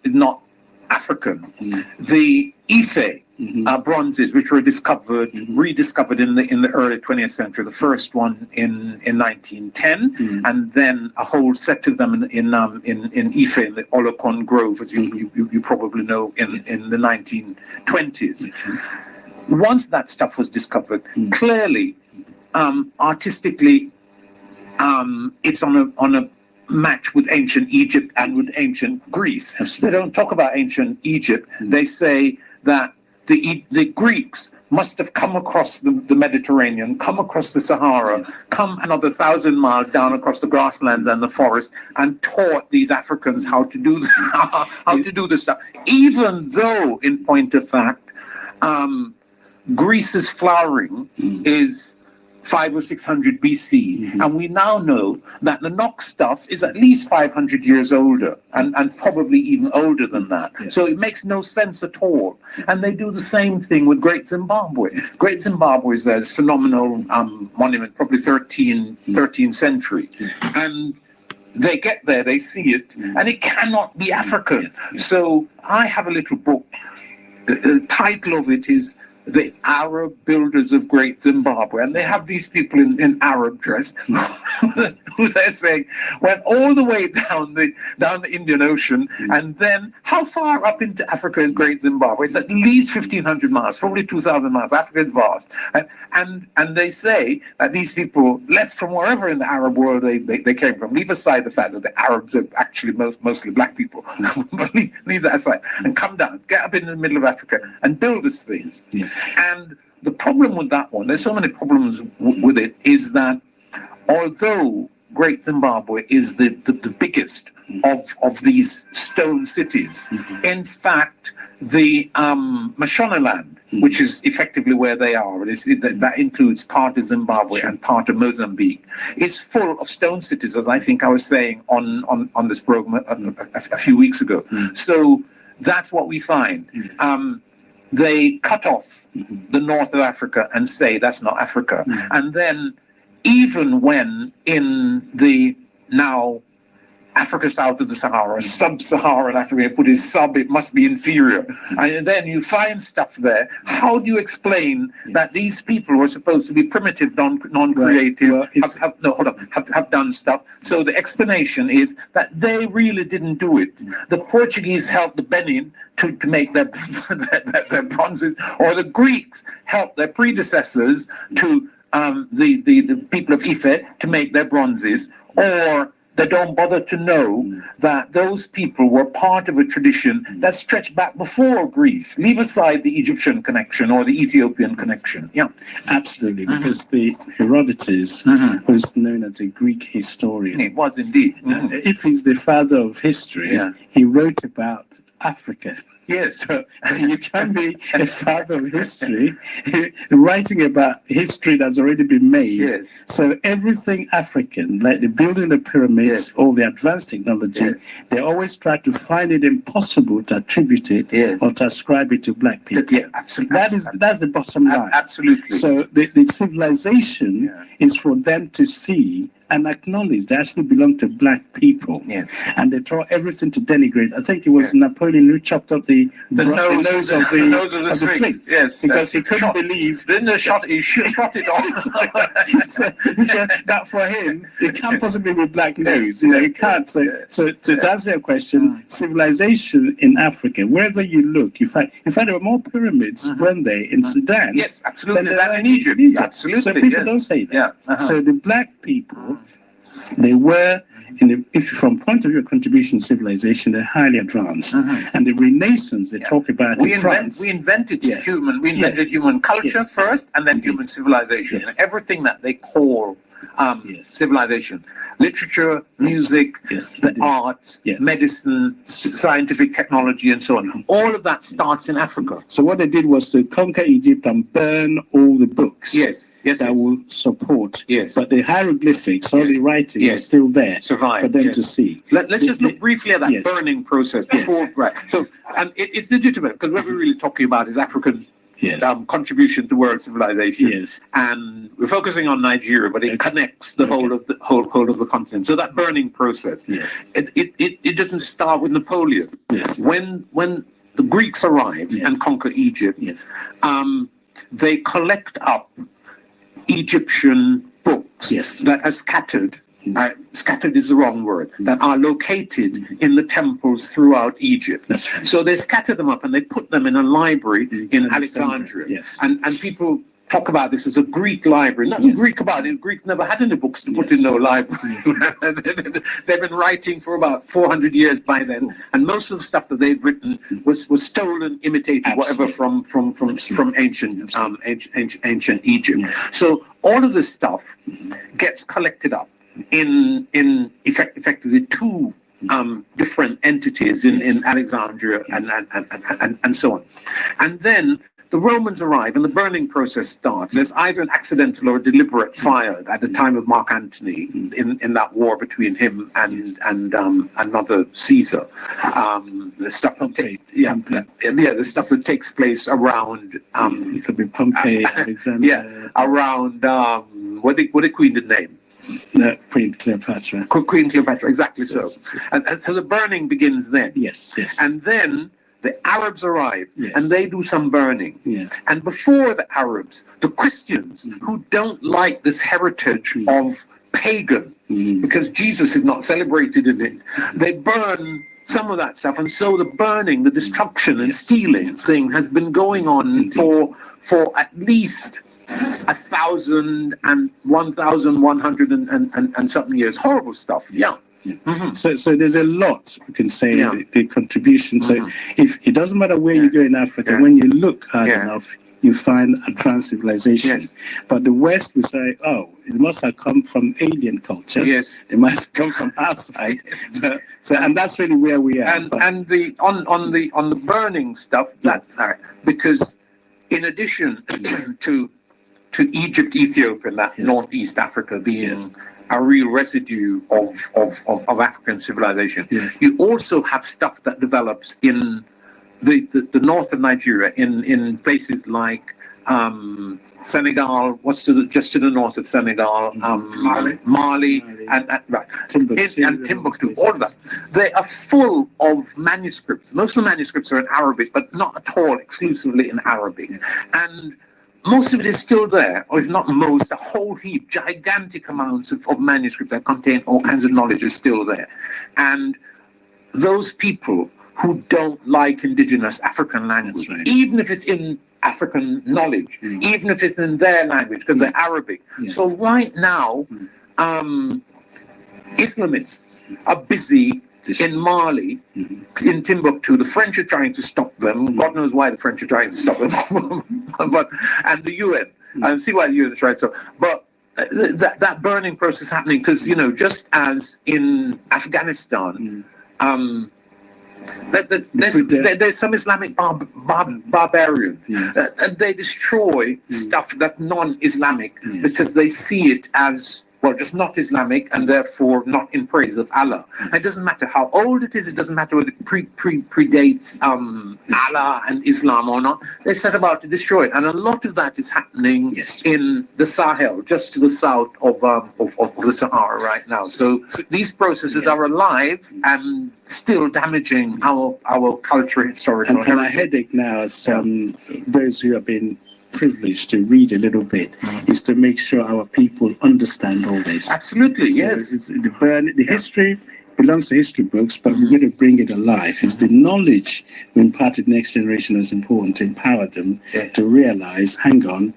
African. The Ife bronzes, which were rediscovered in the early 20th century, the first one in 1910, and then a whole set of them in Ife, in the Olokon Grove, as you probably know, in the 1920s. Once that stuff was discovered, clearly, artistically, it's on a match with ancient Egypt and with ancient Greece. They don't talk about ancient Egypt. They say that the Greeks must have come across the Mediterranean, come across the Sahara, come another 1,000 miles down across the grassland and the forest, and taught these Africans how to do this stuff. Even though, in point of fact, Greece's flowering is 500 or 600 BC, and we now know that the Nok stuff is at least 500 years older, and probably even older than that. So it makes no sense at all. And they do the same thing with Great Zimbabwe. Great Zimbabwe is this phenomenal monument, probably 13th century, and they get there, they see it, and it cannot be African. So I have a little book. The title of it is The Arab Builders of Great Zimbabwe, and they have these people in Arab dress who they're saying went all the way down the Indian Ocean, and then how far up into Africa is Great Zimbabwe? It's at least 1,500 miles, probably 2,000 miles. Africa is vast, and they say that these people left from wherever in the Arab world they came from. Leave aside the fact that the Arabs are actually mostly black people, but leave that aside and come down, get up in the middle of Africa and build these things. And the problem with that one, there's so many problems with it, is that although Great Zimbabwe is the biggest of these stone cities, in fact, the Mashonaland, which is effectively where they are, that includes part of Zimbabwe and part of Mozambique, is full of stone cities, as I think I was saying on this program a few weeks ago. So that's what we find. They cut off the north of Africa and say that's not Africa. And then even when in the now Africa south of the Sahara, Sub Saharan Africa, put his sub, it must be inferior. And then you find stuff there. How do you explain that these people who are supposed to be primitive, non-creative, have done stuff? So the explanation is that they really didn't do it. The Portuguese helped the Benin to make their bronzes, or the Greeks helped their predecessors to the people of Ife to make their bronzes, or They don't bother to know that those people were part of a tradition that stretched back before Greece. Leave aside the Egyptian connection or the Ethiopian connection. Yeah, absolutely, because the Herodotus was known as a Greek historian. He was indeed. If he's the father of history, he wrote about Africa. Yes. So you can be a father of history, writing about history that's already been made. Yes. So everything African, like the building the pyramids, all the advanced technology, they always try to find it impossible to attribute it or to ascribe it to black people. Yeah, absolutely. That's the bottom line. Absolutely. So the civilization is for them to see and acknowledge they actually belong to black people. Yes. And they try everything to denigrate. I think it was Napoleon who chopped up the nose of the Sphinx. Yes. Because he couldn't believe. Then he shot it off. So that for him, it can't possibly be black nose. You know, it can't. So to answer your question, civilization in Africa, wherever you look, you find there were more pyramids when they in Sudan. Yes, absolutely. Than in Egypt. Absolutely. So people don't say that. So the black people, they were, if from point of view of contribution to civilization, they're highly advanced. And the Renaissance they talk about in France. We invented human culture first, and then human civilization. Everything that they call civilization. Literature, music, the arts, medicine, scientific technology, and so on. All of that starts in Africa. So what they did was to conquer Egypt and burn all the books that will support. But the hieroglyphics, all the writing is still there for them to see. Let's just look briefly at that burning process before. Right. So, and it's legitimate, because what we're really talking about is African contribution to world civilization, and we're focusing on Nigeria, but it connects the whole of the continent. So that burning process, it doesn't start with Napoleon. When the Greeks arrived and conquered Egypt, they collect up Egyptian books that are scattered. Scattered is the wrong word, that are located in the temples throughout Egypt. So they scatter them up and they put them in a library in Alexandria. And people talk about this as a Greek library. Nothing Greek about it. Greeks never had any books to put in no library. They've been writing for about 400 years by then, and most of the stuff that they've written was stolen, imitated, whatever from ancient Egypt. So all of this stuff gets collected up in effectively two different entities in Alexandria and so on. And then the Romans arrive and the burning process starts. There's either an accidental or a deliberate fire at the time of Mark Antony in that war between him and another Caesar. The stuff the stuff that takes place around it could be Pompeii, Alexander. Around what the Queen did name? Queen Cleopatra. Queen Cleopatra, exactly so. And so the burning begins then. Yes. And then the Arabs arrive and they do some burning. And before the Arabs, the Christians, who don't like this heritage of pagan, because Jesus is not celebrated in it, they burn some of that stuff. And so the burning, the destruction and stealing thing has been going on for at least 1,000 and 1,100 and something years. Horrible stuff. So there's a lot you can say the contribution. So if it doesn't matter where you go in Africa, when you look hard enough, you find advanced civilization. But the West will say, oh, it must have come from alien culture. It must come from outside. And that's really where we are. And the on the burning stuff, because in addition to Egypt, Ethiopia, and that Northeast Africa being a real residue of African civilization, you also have stuff that develops in the north of Nigeria, in places like Senegal, just to the north of Senegal, Mali, and Timbuktu, all of that. They are full of manuscripts. Most of the manuscripts are in Arabic, but not at all exclusively in Arabic. And most of it is still there, or if not most, a whole heap, gigantic amounts of manuscripts that contain all kinds of knowledge is still there. And those people who don't like indigenous African language, even if it's in African knowledge, even if it's in their language, because they're Arabic. So right now, Islamists are busy in Mali, in Timbuktu. The French are trying to stop them. God knows why the French are trying to stop them. And the UN. I see why the UN is right. So, but that burning process happening, because, you know, just as in Afghanistan, there's some Islamic barbarians, and they destroy stuff that non-Islamic because they see it as, well, just not Islamic and therefore not in praise of Allah. It doesn't matter how old it is. It doesn't matter whether it predates Allah and Islam or not. They set about to destroy it, and a lot of that is happening in the Sahel, just to the south of the Sahara right now. So these processes are alive and still damaging our culture, historical. And my headache now is those who have been privileged to read a little bit is to make sure our people understand all this. Absolutely, so yes. It's the history belongs to history books, but we're going to bring it alive. It's the knowledge we impart to the next generation that's important, to empower them to realize, hang on,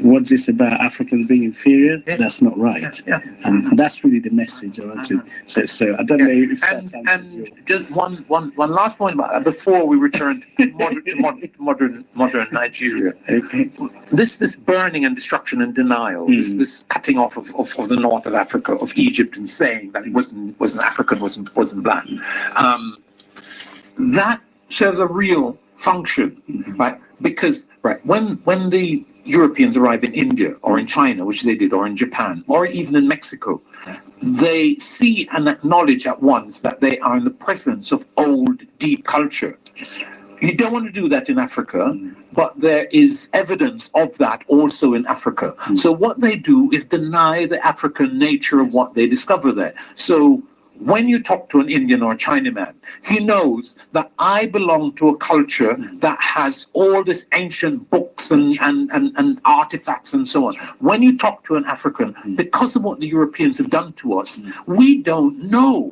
what's this about Africans being inferior? That's not right. And that's really the message I want to say. So I don't know if that's and just one last point about that before we return to modern Nigeria. Okay. This burning and destruction and denial, this cutting off of the north of Africa, of Egypt, and saying that it wasn't African, wasn't black. That serves a real function, right? Because when the Europeans arrive in India or in China, which they did, or in Japan, or even in Mexico, they see and acknowledge at once that they are in the presence of old, deep culture. You don't want to do that in Africa, but there is evidence of that also in Africa. So what they do is deny the African nature of what they discover there. So when you talk to an Indian or a Chinaman, he knows that I belong to a culture that has all this ancient books and artifacts and so on. When you talk to an African, because of what the Europeans have done to us, we don't know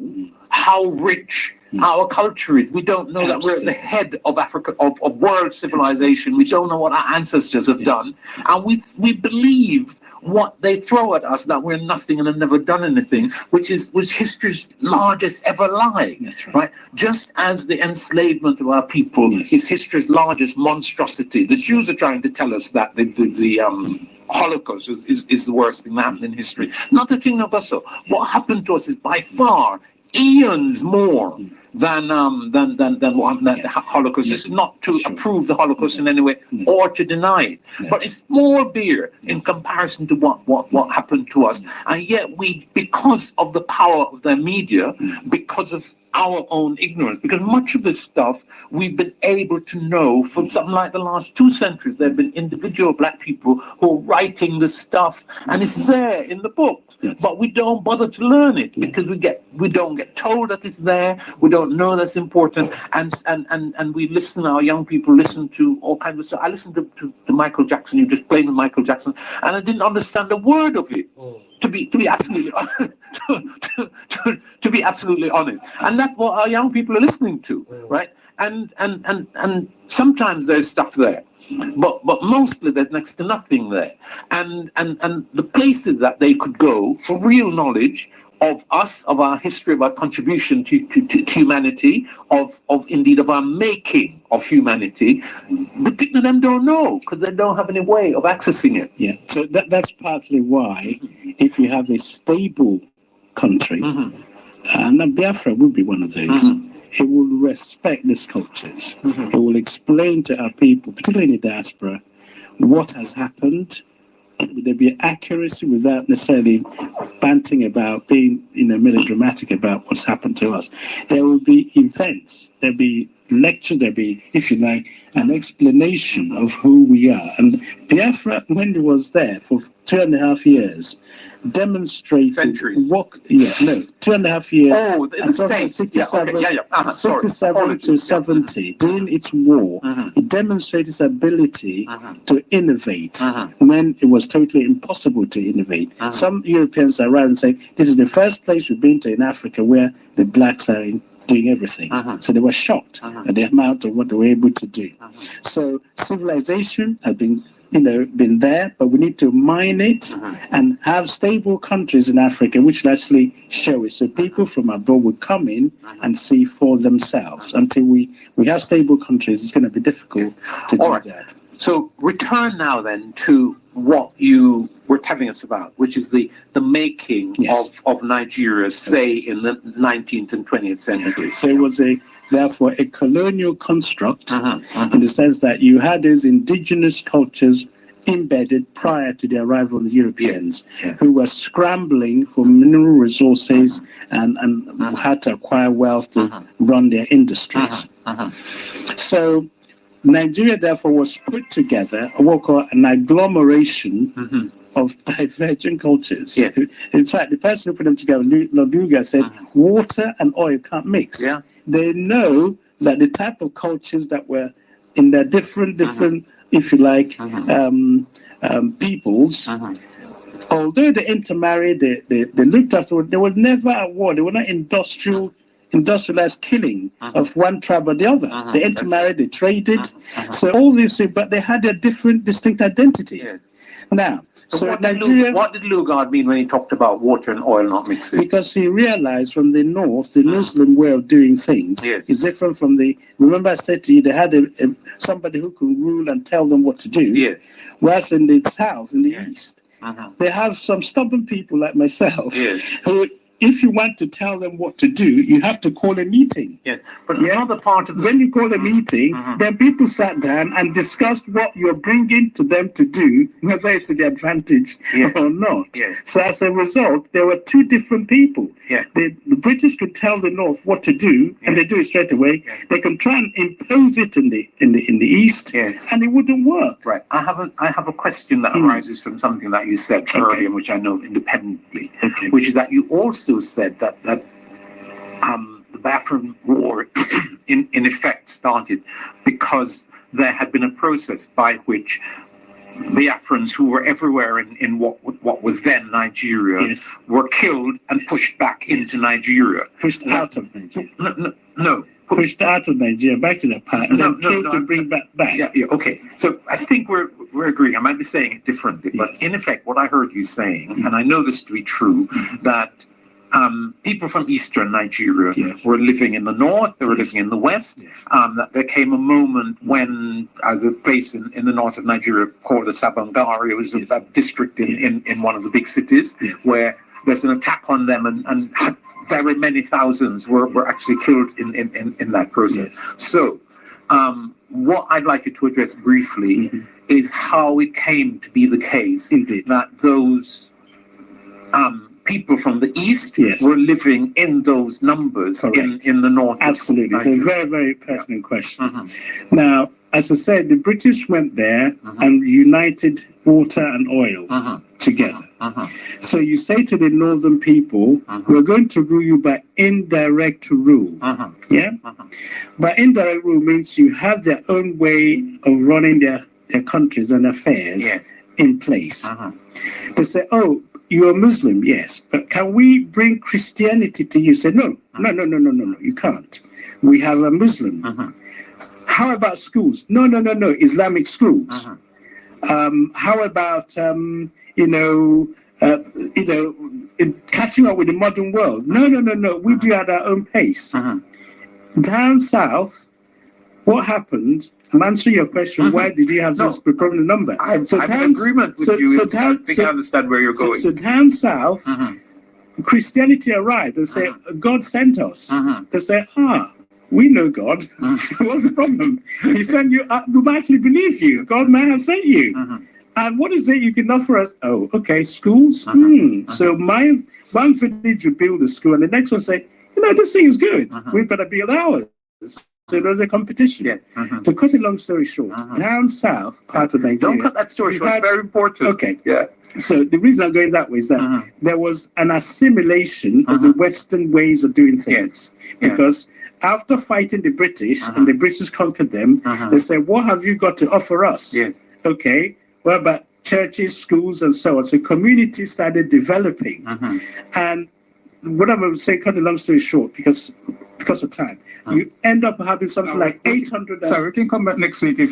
how rich our culture is. We don't know that we're at the head of Africa, of world civilization. We don't know what our ancestors have done. And we believe what they throw at us, that we're nothing and have never done anything, which is history's largest ever lie. Right? Just as the enslavement of our people is history's largest monstrosity. The Jews are trying to tell us that the Holocaust is the worst thing that happened in history. Not a thing, no so. What happened to us is by far eons more than the Holocaust. This is not to approve the Holocaust in any way or to deny it, but it's more beer in comparison to what happened to us. And yet we, because of the power of the media, because of our own ignorance, because much of this stuff we've been able to know for something like the last 2 centuries. There have been individual black people who are writing this stuff, and it's there in the book, but we don't bother to learn it because we don't get told that it's there. We don't know that's important, and we listen. Our young people listen to all kinds of stuff. I listened to Michael Jackson. You just played with Michael Jackson, and I didn't understand a word of it. To be absolutely to be absolutely honest, and that's what our young people are listening to, right? And sometimes there's stuff there, but mostly there's next to nothing there. And the places that they could go for real knowledge of us, of our history, of our contribution to humanity, of indeed of our making of humanity, the people of them don't know because they don't have any way of accessing it. Yeah, so that's partly why, if you have a stable country, and Biafra would be one of those, it will respect these cultures. It will explain to our people, particularly in the diaspora, what has happened. Would there be accuracy without necessarily banting about, being melodramatic about what's happened to us? There will be events, there'll be lecture, there'll be, if you like, an explanation of who we are. And Biafra, when it was there for 2.5 years, demonstrated 2.5 years. Oh, the States. 67 to 70, during its war, it demonstrated its ability to innovate when it was totally impossible to innovate. Some Europeans arrive and say, this is the first place we've been to in Africa where the blacks are doing everything. So they were shocked at the amount of what they were able to do. So civilization had been been there, but we need to mine it and have stable countries in Africa which will actually show it. So people from abroad will come in and see for themselves. Until we have stable countries, it's going to be difficult to do that. So return now then to what you were telling us about, which is the making of Nigeria, say in the 19th and 20th century. So it was therefore a colonial construct in the sense that you had these indigenous cultures embedded prior to the arrival of the Europeans who were scrambling for mineral resources and had to acquire wealth to run their industries. So Nigeria, therefore, was put together, what we call an agglomeration of divergent cultures. In fact, the person who put them together, Loduga, said water and oil can't mix. They know that the type of cultures that were in their different, if you like, peoples, although they intermarried, they looked after, there was never a war. They were not industrialized killing of one tribe or the other. They intermarried, they traded. So all this, but they had a different, distinct identity. Now, so what Nigeria, what did Lugard mean when he talked about water and oil not mixing? Because he realized from the north, the Muslim way of doing things is different from the. Remember, I said to you, they had somebody who could rule and tell them what to do. Whereas in the south, in the east, they have some stubborn people like myself who, if you want to tell them what to do, you have to call a meeting. But another part of when you call a meeting, then people sat down and discussed what you're bringing to them to do, whether it's to the advantage or not. So as a result, there were two different people. The British could tell the North what to do, and they do it straight away. They can try and impose it in the East, and it wouldn't work. Right. I have a question that arises from something that you said earlier, which I know independently, which is that you also said that the Biafran War in effect started because there had been a process by which Biafrans who were everywhere in what was then Nigeria were killed and pushed back into Nigeria. Pushed out of Nigeria. No. Pushed out of Nigeria, back to the part, and then killed to bring back. Okay. So I think we're agreeing. I might be saying it differently, but in effect, what I heard you saying, and I know this to be true, that people from eastern Nigeria were living in the north, they were living in the west. That there came a moment when the place in the north of Nigeria called the Sabangari, it was a district in one of the big cities, where there's an attack on them and very many thousands were actually killed in that process. So what I'd like you to address briefly is how it came to be the case that those people from the east were living in those numbers in the north. Absolutely. It's a very, very pertinent question. Now, as I said, the British went there and united water and oil together. So you say to the northern people, we're going to rule you by indirect rule. By indirect rule means you have their own way of running their countries and affairs in place. They say, oh, you're a Muslim, yes, but can we bring Christianity to you? Say, no, you can't. We have a Muslim. How about schools? No, Islamic schools. How about catching up with the modern world? No. We do it at our own pace. Down south, what happened? I'm answering your question. Why did you have this problem number? I'm in agreement with you. I think I understand where you're going. So down south, Christianity arrived. They say, God sent us. They say, we know God. What's the problem? He sent you. We might actually believe you. God may have sent you. And what is it you can offer us? Oh, okay, schools. So one village would build a school, and the next one say, this thing is good. We better build ours. So there's a competition. To cut a long story short, down south part of Nigeria. Don't cut that story short. It's very important. Okay. So the reason I'm going that way is that there was an assimilation of the Western ways of doing things. Because after fighting the British and the British conquered them, they said, what have you got to offer us? Okay. What about churches, schools, and so on? So communities started developing. And what I'm going to say, cut a long story short, because of time, you end up having something like 800. Sorry, we can come back next week if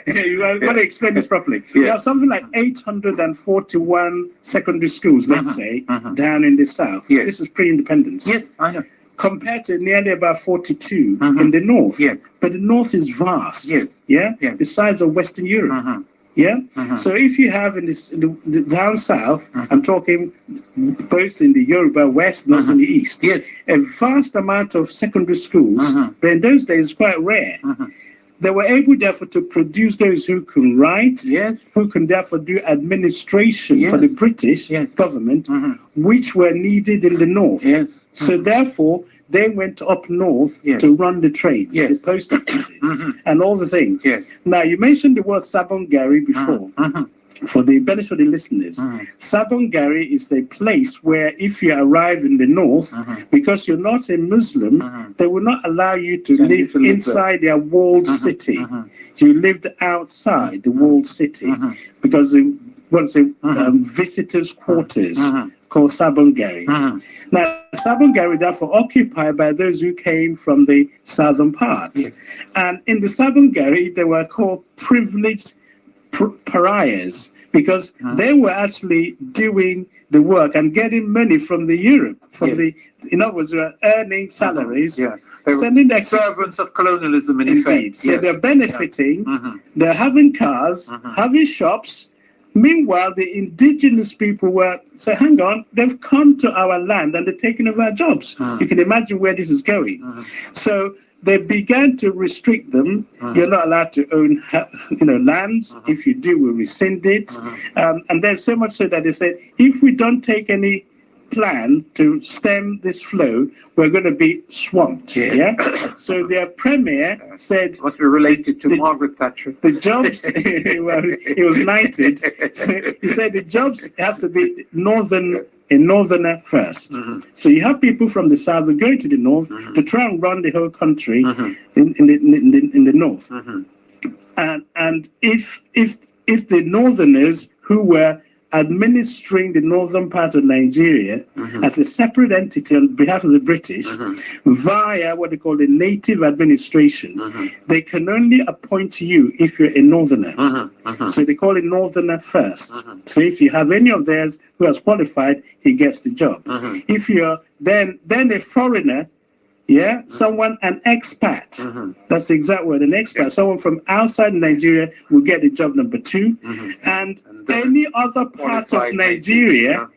you want to explain this properly. You have something like 841 secondary schools, let's say, down in the south. Yes. This is pre-independence. Yes, I know. Compared to nearly about 42 in the north. Yes. But the north is vast. Yes. Yeah? Yes. The size of Western Europe. Yeah? So if you have in the down south, I'm talking both in the Yoruba West and also in the East, a vast amount of secondary schools, but in those days quite rare. They were able, therefore, to produce those who can write, who can therefore do administration for the British government, which were needed in the north. So therefore, they went up north to run the trade, the post offices, and all the things. Now, you mentioned the word Sabongari before. For the benefit of the listeners, Sabongari is a place where if you arrive in the north, because you're not a Muslim, they will not allow you to live inside their walled city. You lived outside the walled city because visitors' quarters called Sabongari. Now, Sabongari therefore occupied by those who came from the southern part. And in the Sabongari, they were called privileged pariahs because they were actually doing the work and getting money from the Europe, in other words, they were earning salaries, sending their servants of colonialism in effect. So they're benefiting, they're having cars, having shops. Meanwhile, the indigenous people were saying, hang on, they've come to our land and they're taking over our jobs. You can imagine where this is going. So they began to restrict them. You're not allowed to own, lands. If you do, we'll rescind it. And then so much so that they said, if we don't take any plan to stem this flow, we're going to be swamped. So their premier said, must be related to Margaret Thatcher. The jobs, well, he was knighted. So he said the jobs has to be a northerner first. So you have people from the south who go to the north to try and run the whole country in the north. And if the northerners who were administering the northern part of Nigeria as a separate entity on behalf of the British via what they call the native administration, they can only appoint you if you're a northerner. So they call it northerner first. So if you have any of theirs who has qualified, he gets the job. If you're then a foreigner, someone, an expat, that's the exact word, an expat, someone from outside Nigeria will get the job number 2, and any other part of Nigeria,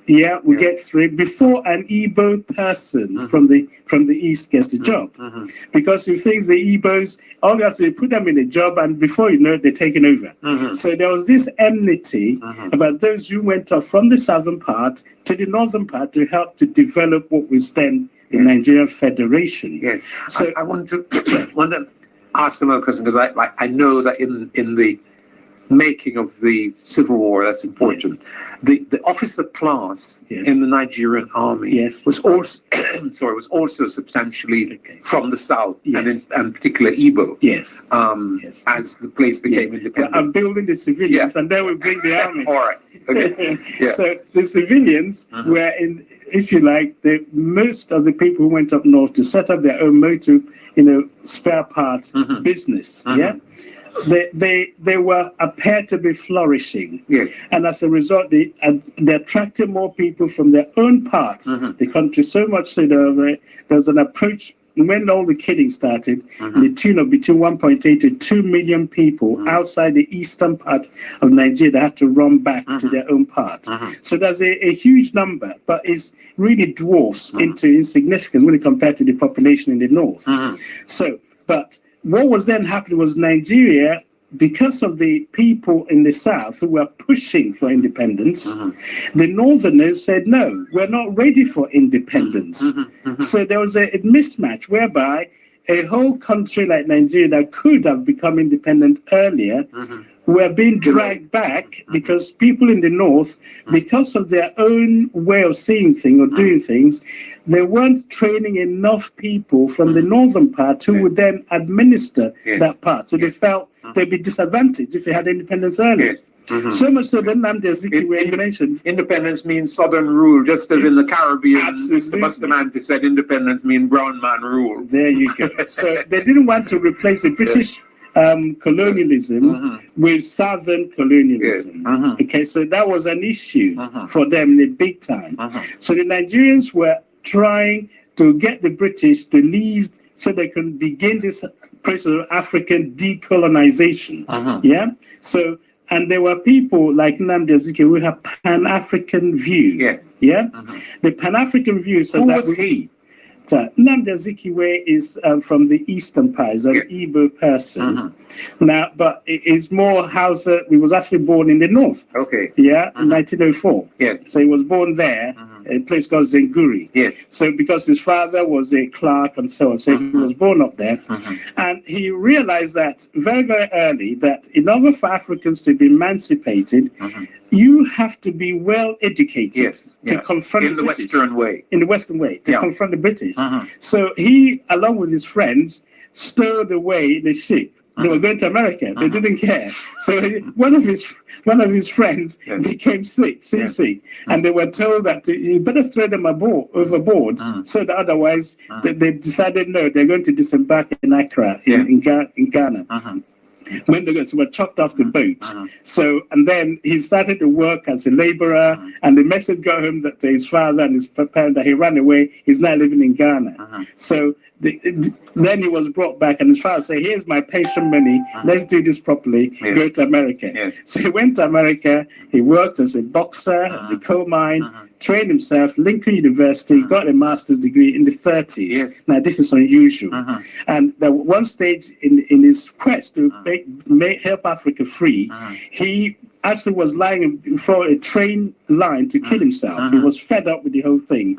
we get 3 before an Igbo person from the east gets the job, because you think the Igbos, all you have to do is put them in a job, and before you know it, they're taken over. So there was this enmity about those who went off from the southern part to the northern part to help to develop what was then the Nigerian Federation. So I want to ask another question, because I know that in the making of the Civil War, that's important. The officer class in the Nigerian army was also substantially from the south, and particularly Igbo. As the place became independent. I'm building the civilians, and then we bring the army. All right. Okay. So the civilians were in, if you like, most of the people who went up north to set up their own motor, spare parts business. They were appeared to be flourishing, and as a result, they attracted more people from their own part of the country. So much so there was an approach when all the kidding started, in the tune of between 1.8 to 2 million people outside the eastern part of Nigeria that had to run back to their own part. So there's a huge number, but it's really dwarfs into insignificance when you compare to the population in the north. So, but what was then happening was Nigeria, because of the people in the south who were pushing for independence, the northerners said, no, we're not ready for independence. So there was a mismatch whereby a whole country like Nigeria that could have become independent earlier were being dragged back because people in the north, because of their own way of seeing things or doing things, they weren't training enough people from the northern part who would then administer that part. So they felt they'd be disadvantaged if they had independence earlier. So much so that Nnamdi Azikiwe mentioned independence means southern rule, just as in the Caribbean, Absolutely. Mr. Bustamante said independence means brown man rule. There you go. So they didn't want to replace the British colonialism with Southern colonialism. Okay, so that was an issue for them in the big time. So the Nigerians were trying to get the British to leave so they can begin this process of African decolonization. Yeah. So, and there were people like Nnamdi Azikiwe who have Pan-African view. Yes. Yeah. The Pan-African view. So who that was he? Nnamdi Azikiwe is from the eastern part, is an Igbo person. Now, but it is more HAUSA. He was actually born in the north. Okay. Yeah, in 1904. Yes. So he was born there, a place called Zenguri. Yes. So because his father was a clerk and so on, so he was born up there. And he realized that very, very early that in order for Africans to be emancipated, you have to be well educated to confront in the British. Western way. In the Western way, to confront the British. So he, along with his friends, stowed away the ship. They were going to America. They didn't care. So one of his friends became seasick, and they were told that you better throw them overboard. So that otherwise, they decided no, they're going to disembark in Accra in Ghana. When they were chopped off the boat. So, and then he started to work as a laborer, and the message got him that to his father and his parents that he ran away. He's now living in Ghana. So then he was brought back, and his father said, "Here's my pension money. Let's do this properly. Go to America." So he went to America. He worked as a boxer at the coal mine. Trained himself, Lincoln University, got a master's degree in the 30s. Now, this is unusual. And at one stage in his quest to help Africa free, he actually was lying before a train line to kill himself. He was fed up with the whole thing.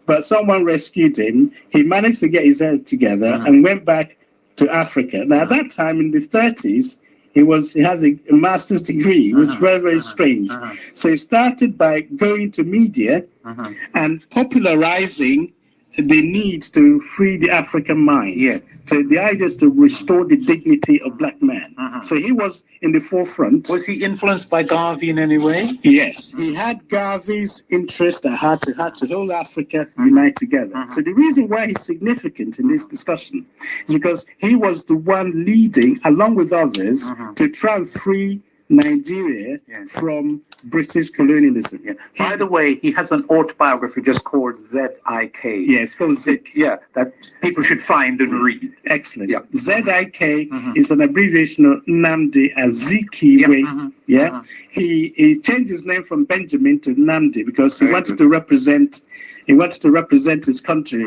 But someone rescued him. He managed to get his head together and went back to Africa. Now, at that time, in the 30s, he has a master's degree. It was very, very strange. So he started by going to media and popularizing the need to free the African mind. So the idea is to restore the dignity of black man. So he was in the forefront. Was he influenced by Garvey in any way? Yes, he had Garvey's interest that had to hold Africa unite together. So the reason why he's significant in this discussion is because he was the one leading, along with others, to try and free Nigeria from British colonialism. By the way, he has an autobiography just called Z.I.K. Yes, called Zik. That people should find and read. Excellent. Z.I.K. is an abbreviation of Nnamdi Azikiwe. He changed his name from Benjamin to Nnamdi because he wanted to represent his country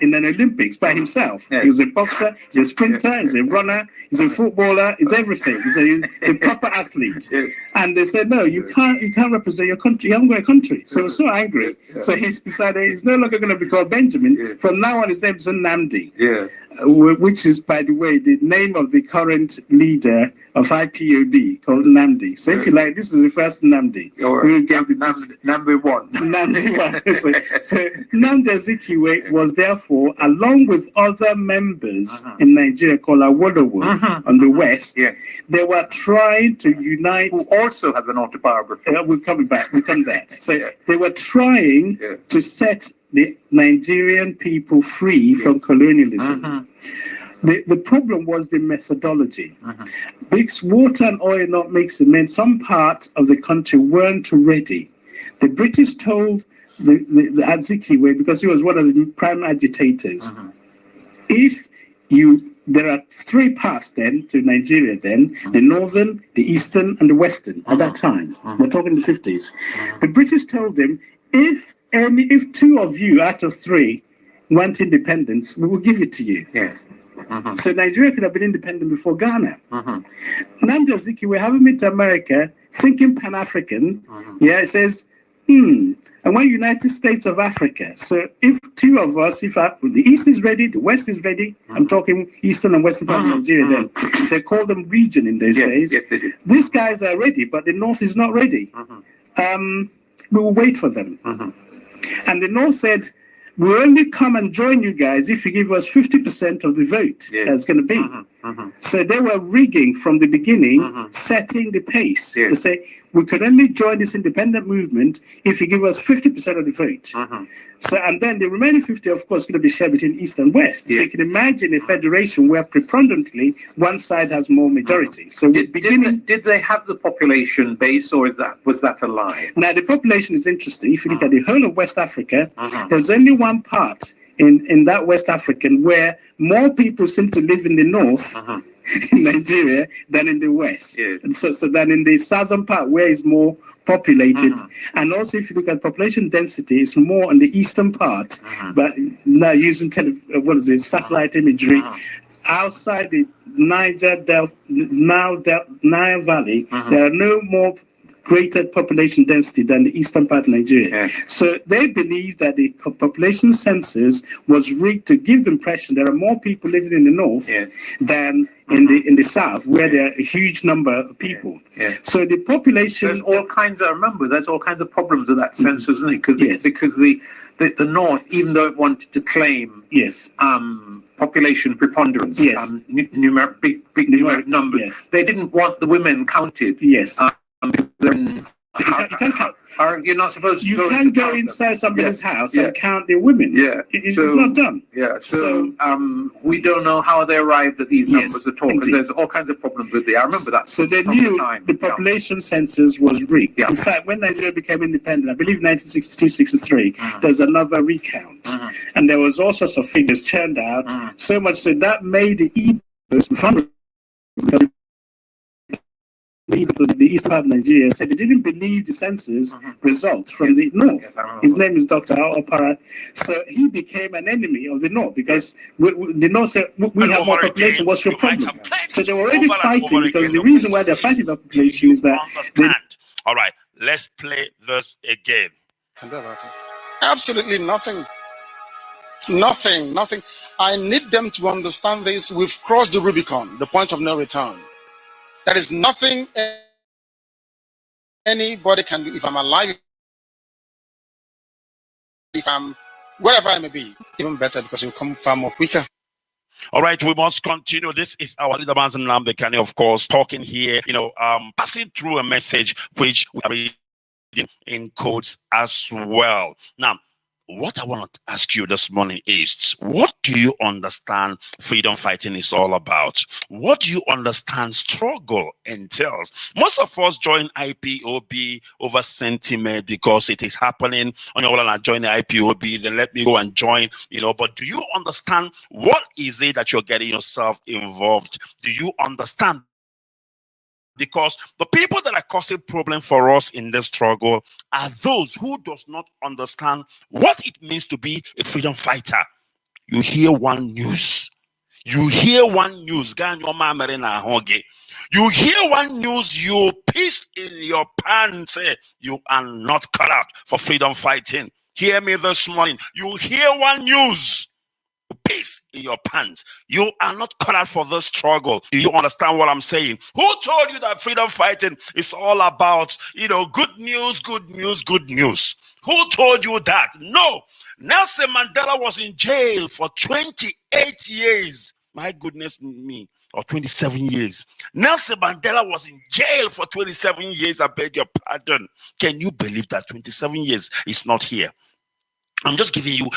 in an Olympics by himself. He was a boxer, he's a sprinter, he's a runner, he's a footballer, he's everything. He's a proper athlete. And they said, no, you can't represent your country. You haven't got a country. So he was so angry. So he decided he's no longer going to be called Benjamin. From now on, his name is Nnamdi. Which is, by the way, the name of the current leader of IPOB, called Nnamdi. So if you like, this is the first Nnamdi. Number one. So Nnamdi Azikiwe was therefore, along with other members in Nigeria called Awolowo on the west, they were trying to unite. Who also has an autobiography. We're coming back. We'll come there. So they were trying to set the Nigerian people free from colonialism. The problem was the methodology. Because water and oil not make cement, some parts of the country weren't ready. The British told the Azikiwe, because he was one of the prime agitators, there are three parts then to Nigeria then, the northern, the eastern, and the western at that time. We're talking the 50s. The British told them, if two of you out of three want independence, we will give it to you. So Nigeria could have been independent before Ghana. Nnamdi Azikiwe, having been to America, thinking Pan-African, it says, I want United States of Africa. So if two of us, the East is ready, the West is ready, I'm talking Eastern and Western part of Nigeria then. They call them region in those days. Yes, they do. These guys are ready, but the North is not ready. We will wait for them. And the North said, we'll only come and join you guys if you give us 50% of the vote. That's going to be. So they were rigging from the beginning, setting the pace to say, we could only join this independent movement if you give us 50% of the vote. So, and then the remaining 50, of course, going to be shared between East and West. So you can imagine a federation where preponderantly one side has more majority. So did they have the population base, or was that a lie? Now, the population is interesting. If you look at the whole of West Africa, there's only one part in that West African where more people seem to live in the north in Nigeria than in the west. And so than in the southern part where it's more populated. And also if you look at population density, it's more on the eastern part, but now using satellite imagery. Outside the Nile Valley, there are no more greater population density than the eastern part of Nigeria. So they believe that the population census was rigged to give the impression there are more people living in the north than in the south, where there are a huge number of people. So the population... There's all kinds of problems with that census, isn't it? Because the north, even though it wanted to claim population preponderance, big numeric numbers, they didn't want the women counted. You're not supposed to. You can go inside somebody's house and count their women. It's not done. So we don't know how they arrived at these numbers at all, because there's all kinds of problems with it. I remember that. So they knew the population census was rigged. In fact, when Nigeria became independent, I believe 1962-63, there's another recount, and there was all sorts of figures churned out. So much so that made the Igbos vulnerable, because the east part of Nigeria said they didn't believe the census results from the north. His name is Dr. Opara. So he became an enemy of the north, because the north said, we have more population, what's your problem? So they were already fighting, because the reason why they're fighting the population is that... All right, let's play this again. Absolutely nothing. Nothing. I need them to understand this. We've crossed the Rubicon, the point of no return. There is nothing anybody can do. If I'm alive, if I'm wherever I may be, even better, because it will come far more quicker. All right, we must continue. This is our leader, MAZI, of course, talking here, passing through a message which we are reading in quotes as well. Now, what I want to ask you this morning is, what do you understand freedom fighting is all about? What do you understand struggle entails? Most of us join IPOB over sentiment because it is happening. On your own, I join the IPOB, then let me go and join, but do you understand what is it that you're getting yourself involved? Do you understand? Because the people that are causing problem for us in this struggle are those who does not understand what it means to be a freedom fighter. You hear one news. You hear one news. You hear one news, you piss in your pants. You are not cut out for freedom fighting. Hear me this morning. You hear one news. Peace in your pants. You are not cut out for this struggle. Do you understand what I'm saying? Who told you that freedom fighting is all about, good news? Who told you that? No. Nelson Mandela was in jail for 28 years. My goodness me. Or 27 years. Nelson Mandela was in jail for 27 years. I beg your pardon. Can you believe that 27 years is not here? I'm just giving you,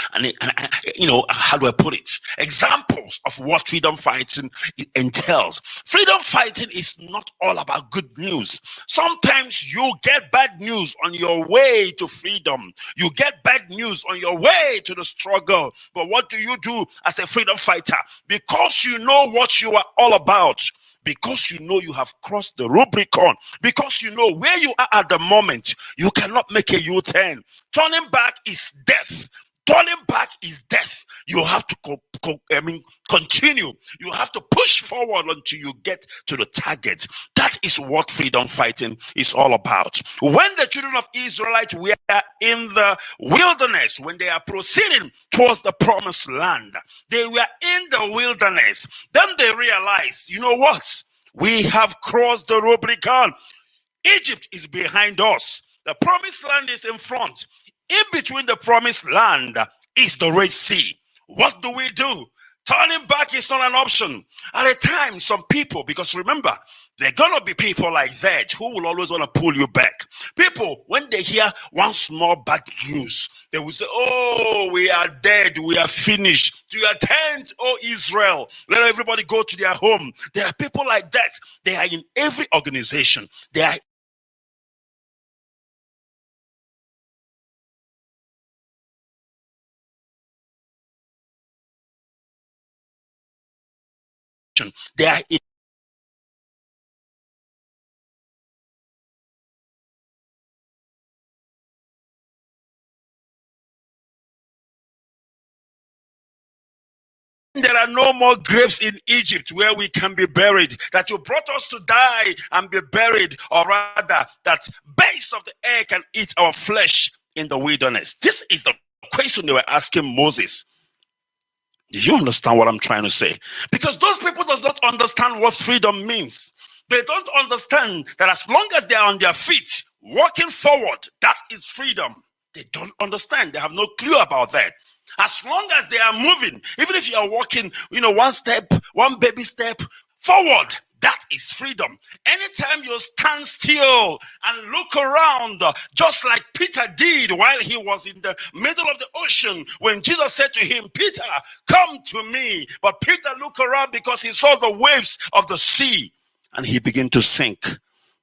how do I put it? Examples of what freedom fighting entails. Freedom fighting is not all about good news. Sometimes you get bad news on your way to freedom. You get bad news on your way to the struggle. But what do you do as a freedom fighter? Because you know what you are all about. Because you know you have crossed the Rubicon, because you know where you are at the moment, you cannot make a U-turn. Turning back is death. Turning back is death. You have to continue. You have to push forward until you get to the target. That is what freedom fighting is all about. When the children of Israelites were in the wilderness, when they are proceeding towards the promised land, they were in the wilderness. Then they realized, you know what? We have crossed the Rubicon. Egypt is behind us. The promised land is in front. In between the promised land is the Red Sea. What do? Turning back is not an option. At a time, some people, because remember, there are going to be people like that who will always want to pull you back. People, when they hear one small bad news, they will say, oh, we are dead, we are finished. To your tent, oh Israel, let everybody go to their home. There are people like that. They are in every organization. They are They are in there are no more graves in Egypt where we can be buried, that you brought us to die and be buried, or rather that beasts of the air can eat our flesh in the wilderness. This is the question they were asking Moses. Do you understand what I'm trying to say? Because those people does not understand what freedom means. They don't understand that as long as they are on their feet, walking forward, that is freedom. They don't understand. They have no clue about that. As long as they are moving, even if you are walking, one step, one baby step forward, that is freedom. Anytime you stand still and look around, just like Peter did while he was in the middle of the ocean, when Jesus said to him, Peter, come to me. But Peter looked around because he saw the waves of the sea and he began to sink.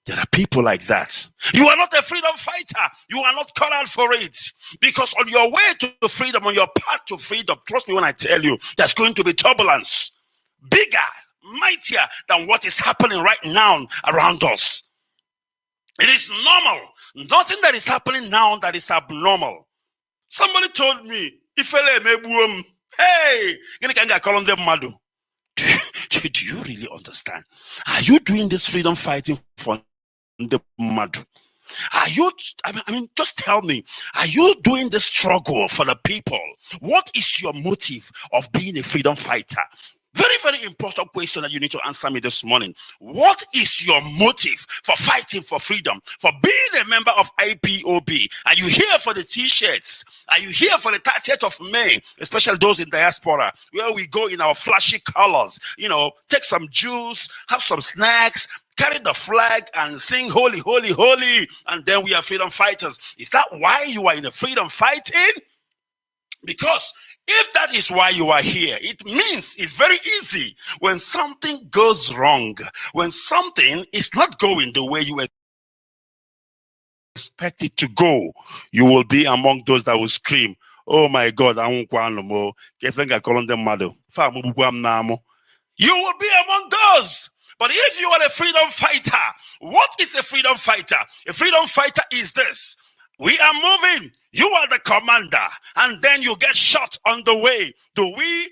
There are people like that. You are not a freedom fighter. You are not called out for it. Because on your way to freedom, on your path to freedom, trust me when I tell you, there's going to be turbulence. Bigger, mightier than what is happening right now around us. It is normal. Nothing that is happening now that is abnormal. Somebody told me, hey, do you really understand? Are you doing this freedom fighting for the mad? Are you, just tell me, are you doing the struggle for the people? What is your motive of being a freedom fighter? Very, very important question that you need to answer me this morning. What is your motive for fighting for freedom, for being a member of IPOB? Are you here for the t-shirts? Are you here for the 30th of May, especially those in diaspora, where we go in our flashy colors, take some juice, have some snacks, carry the flag and sing holy, holy, holy, and then we are freedom fighters? Is that why you are in a freedom fighting? Because if that is why you are here, it means it's very easy. When something goes wrong, when something is not going the way you expect it to go, you will be among those that will scream, oh my God, I won't go no more. You will be among those. But if you are a freedom fighter, what is a freedom fighter? A freedom fighter is this. We are moving. You are the commander, and then you get shot on the way. Do we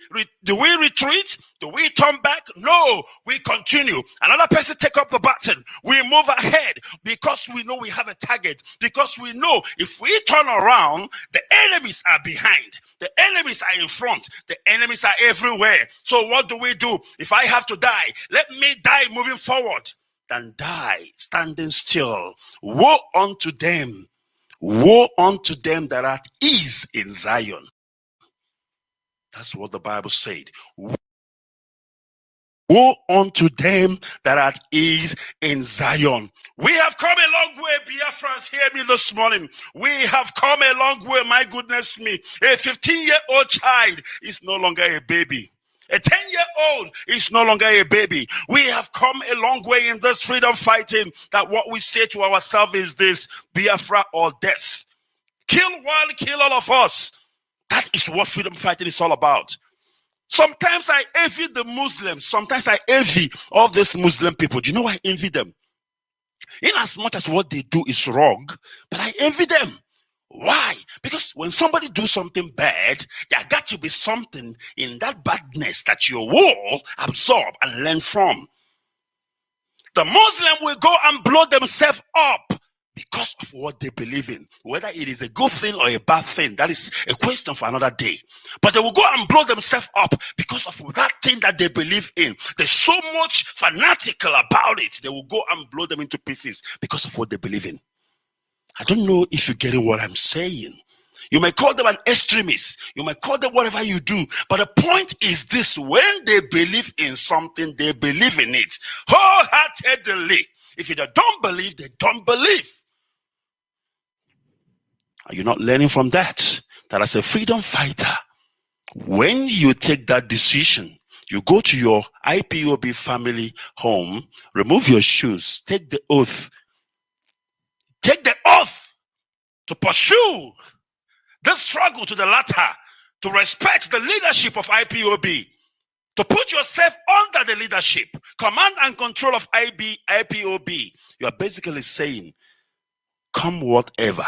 retreat? Do we turn back? No, we continue. Another person take up the baton. We move ahead because we know we have a target. Because we know if we turn around, the enemies are behind. The enemies are in front. The enemies are everywhere. So what do? If I have to die, let me die moving forward than die standing still. Woe unto them. Woe unto them that are at ease in Zion. That's what the Bible said. Woe unto them that are at ease in Zion. We have come a long way, Biafrans, hear me this morning. We have come a long way, my goodness me. A 15-year-old child is no longer a baby. A 10-year-old is no longer a baby. We have come a long way in this freedom fighting, that what we say to ourselves is this: Biafra or death. Kill one, kill all of us. That is what freedom fighting is all about. Sometimes I envy the Muslims. Sometimes I envy all these Muslim people. Do you know why I envy them? In as much as what they do is wrong, but I envy them. Why? Because when somebody do something bad, there got to be something in that badness that you will absorb and learn from. The Muslim will go and blow themselves up because of what they believe in. Whether it is a good thing or a bad thing, that is a question for another day. But they will go and blow themselves up because of that thing that they believe in. They're so much fanatical about it, they will go and blow them into pieces because of what they believe in. I don't know if you're getting what I'm saying. You may call them an extremist. You may call them whatever you do. But the point is this: when they believe in something, they believe in it wholeheartedly. If you don't believe, they don't believe. Are you not learning from that? That as a freedom fighter, when you take that decision, you go to your IPOB family home, remove your shoes, take the oath. Take the oath to pursue the struggle to the latter, to respect the leadership of IPOB, to put yourself under the leadership, command and control of IPOB. You are basically saying, come whatever.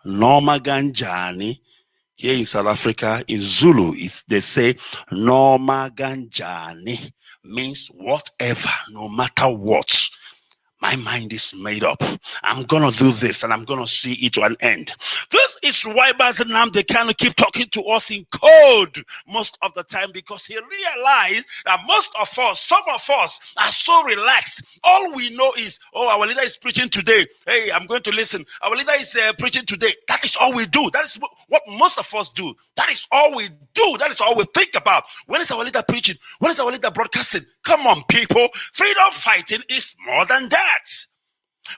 Norma Ganjani, here in South Africa, in Zulu, they say Norma Ganjani, means whatever, no matter what. My mind is made up. I'm going to do this and I'm going to see it to an end. This is why Bazinam kind of keep talking to us in code most of the time, because he realized that most of us, some of us, are so relaxed. All we know is, oh, our leader is preaching today. Hey, I'm going to listen. Our leader is preaching today. That is all we do. That is what most of us do. That is all we do. That is all we think about. When is our leader preaching? When is our leader broadcasting? Come on, people. Freedom fighting is more than that.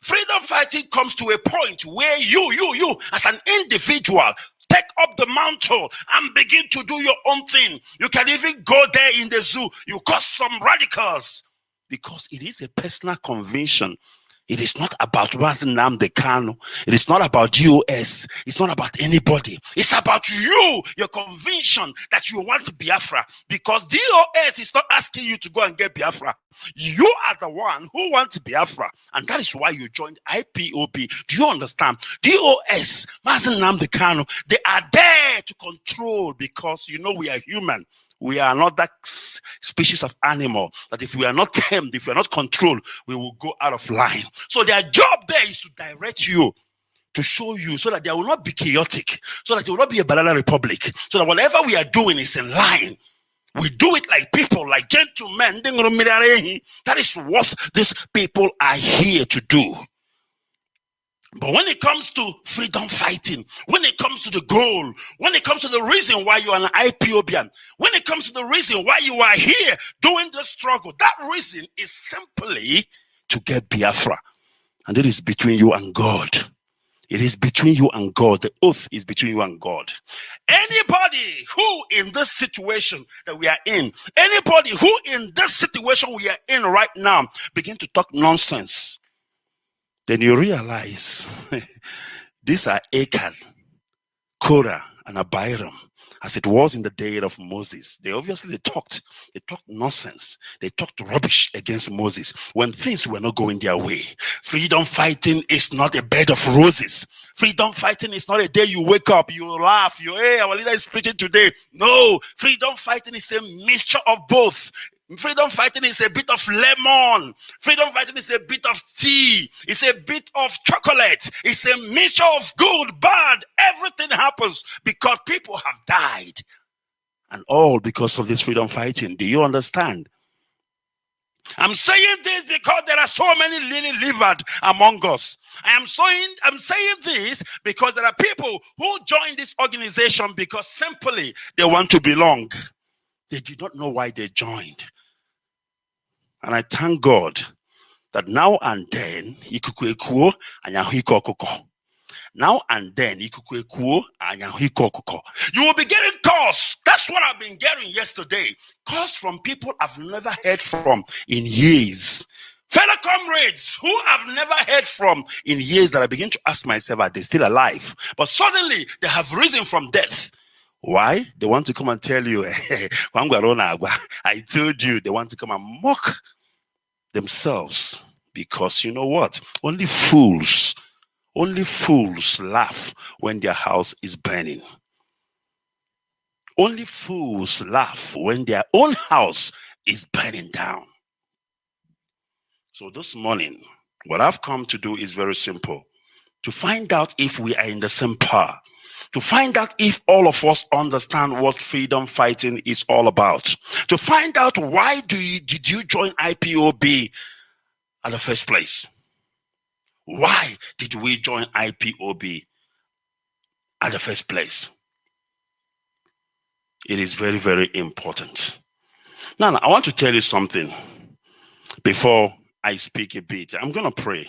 Freedom fighting comes to a point where you as an individual take up the mantle and begin to do your own thing. You can even go there in the zoo. You cause some radicals because it is a personal conviction. It is not about Wazinam Dekano. It is not about US. It's not about anybody. It's about you, your conviction that you want Biafra. Because DOS is not asking you to go and get Biafra. You are the one who wants Biafra. And that is why you joined IPOB. Do you understand? DOS, Wazinam Dekano, they are there to control, because you know we are human. We are not that species of animal that if we are not tamed, if we are not controlled, we will go out of line. So their job there is to direct you, to show you, so that there will not be chaotic, so that there will not be a banana republic, so that whatever we are doing is in line. We do it like people, like gentlemen. That is what these people are here to do. But when it comes to freedom fighting, when it comes to the goal, when it comes to the reason why you are an IPOBian, when it comes to the reason why you are here doing the struggle, that reason is simply to get Biafra. And it is between you and God. It is between you and God. The oath is between you and God. Anybody who in this situation that we are in, anybody who in this situation we are in right now, begin to talk nonsense, then you realize these are Achan, Korah, and Abiram, as it was in the day of Moses. They talked nonsense. They talked rubbish against Moses when things were not going their way. Freedom fighting is not a bed of roses. Freedom fighting is not a day you wake up, you laugh, hey, our leader is preaching today. No, freedom fighting is a mixture of both. Freedom fighting is a bit of lemon. Freedom fighting is a bit of tea. It's a bit of chocolate. It's a mixture of good, bad. Everything happens because people have died. And all because of this freedom fighting. Do you understand? I'm saying this because there are so many lily-livered among us. I'm saying this because there are people who join this organization because simply they want to belong. They do not know why they joined. And I thank God that now and then, now and then, you will be getting calls. That's what I've been getting yesterday. Calls from people I've never heard from in years. Fellow comrades who I've never heard from in years, that I begin to ask myself, are they still alive? But suddenly, they have risen from death. Why? They want to come and tell you, I told you. They want to come and mock themselves, because you know what? Only fools laugh when their house is burning. Only fools laugh when their own house is burning down. So this morning, what I've come to do is very simple. To find out if we are in the same power. To find out if all of us understand what freedom fighting is all about. To find out why did you join IPOB at the first place? Why did we join IPOB? at the first place. It is very, very important. Now, I want to tell you something before I speak a bit. I'm going to pray.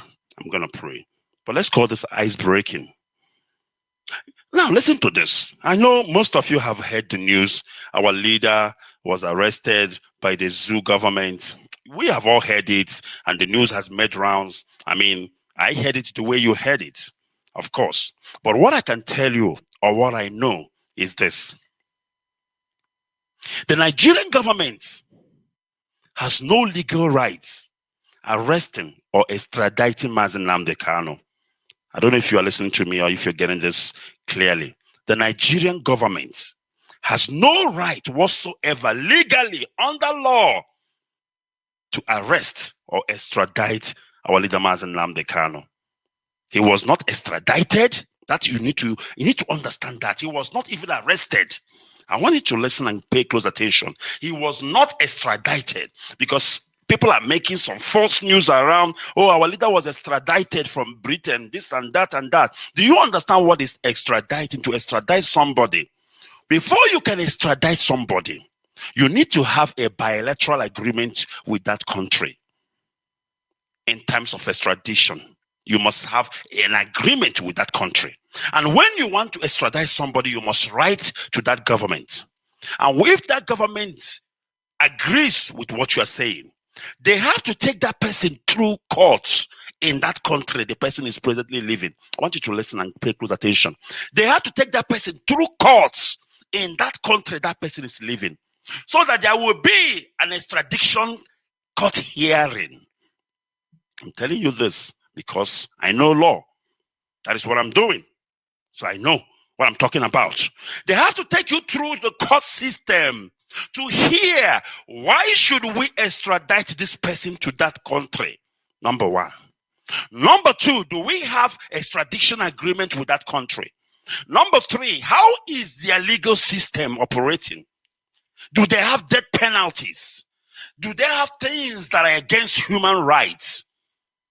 But let's call this ice breaking. Now, listen to this. I know most of you have heard the news. Our leader was arrested by the zoo government. We have all heard it, and the news has made rounds. I mean, I heard it the way you heard it, of course. But what I can tell you, or what I know, is this. The Nigerian government has no legal rights arresting or extraditing MAZI Nnamdi Kanu. I don't know if you are listening to me or if you're getting this clearly. The Nigerian government has no right whatsoever legally under law to arrest or extradite our leader MAZI Nnamdi Kanu. He was not extradited. That you need to understand that. He was not even arrested. I want you to listen and pay close attention. He was not extradited because people are making some false news around, oh, our leader was extradited from Britain, this and that and that. Do you understand what is extraditing? To extradite somebody. Before you can extradite somebody, you need to have a bilateral agreement with that country. In terms of extradition, you must have an agreement with that country. And when you want to extradite somebody, you must write to that government. And if that government agrees with what you are saying, they have to take that person through courts in that country the person is presently living. I want you to listen and pay close attention. They have to take that person through courts in that country that person is living, so that there will be an extradition court hearing. I'm telling you this because I know law. That is what I'm doing. So I know what I'm talking about. They have to take you through the court system to hear why should we extradite this person to that country. Number one. Number two, do we have extradition agreement with that country? Number three, how is their legal system operating? Do they have death penalties? Do they have things that are against human rights?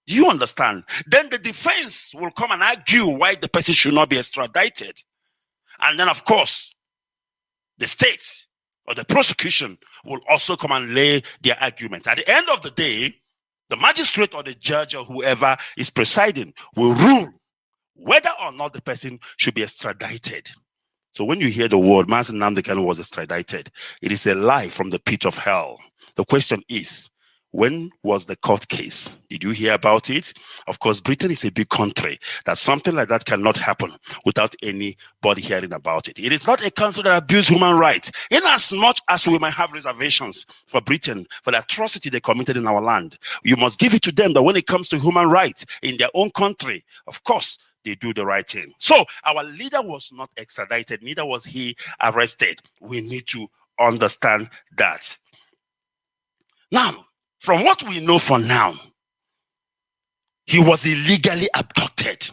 Do you understand? Then the defense will come and argue why the person should not be extradited. And then, of course, the state or the prosecution will also come and lay their argument. At the end of the day, the magistrate or the judge or whoever is presiding will rule whether or not the person should be extradited. So when you hear the word MAZI Nnamdi Kanu was extradited, it is a lie from the pit of hell. The question is, when was the court case? Did you hear about it? Of course, Britain is a big country. That something like that cannot happen without anybody hearing about it. It is not a country that abuses human rights. In as much as we might have reservations for Britain, for the atrocity they committed in our land, you must give it to them that when it comes to human rights in their own country, of course, they do the right thing. So our leader was not extradited, neither was he arrested. We need to understand that. Now, from what we know for now, he was illegally abducted.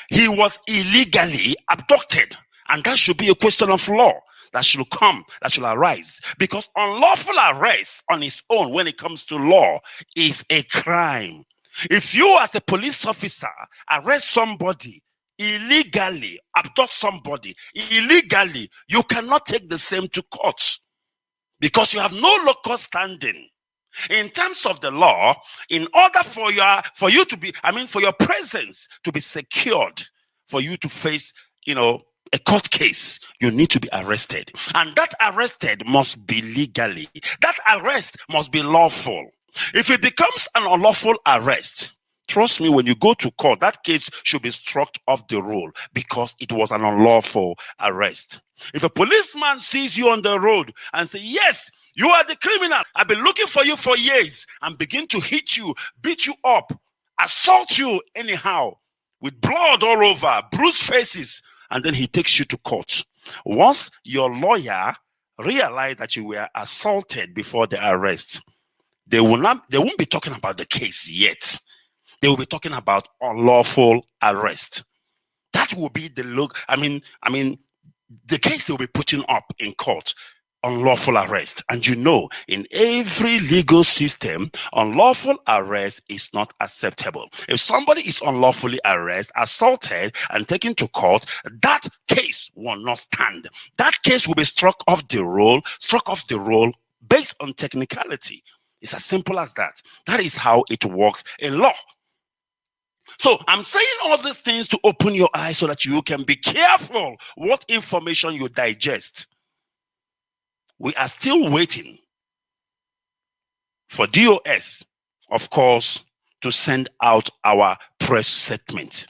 He was illegally abducted. And that should be a question of law that should come, that should arise. Because unlawful arrest on its own, when it comes to law, is a crime. If you as a police officer arrest somebody illegally, abduct somebody illegally, you cannot take the same to court because you have no local standing. In terms of the law, in order for your presence to be secured, for you to face, a court case, you need to be arrested. And that arrested must be legally. That arrest must be lawful. If it becomes an unlawful arrest, trust me, when you go to court, that case should be struck off the roll because it was an unlawful arrest. If a policeman sees you on the road and says, yes, you are the criminal, I've been looking for you for years, and begin to hit you, beat you up, assault you anyhow, with blood all over, bruised faces, and then he takes you to court. Once your lawyer realized that you were assaulted before the arrest, they won't be talking about the case yet. They will be talking about unlawful arrest. That will be the the case they will be putting up in court. unlawful arrest. And you know, in every legal system, unlawful arrest is not acceptable. If somebody is unlawfully arrested, assaulted, and taken to court, that case will not stand. That case will be struck off the roll based on technicality. It's as simple as that. That is how it works in law. So I'm saying all these things to open your eyes so that you can be careful what information you digest. We are still waiting for DOS, of course, to send out our press statement.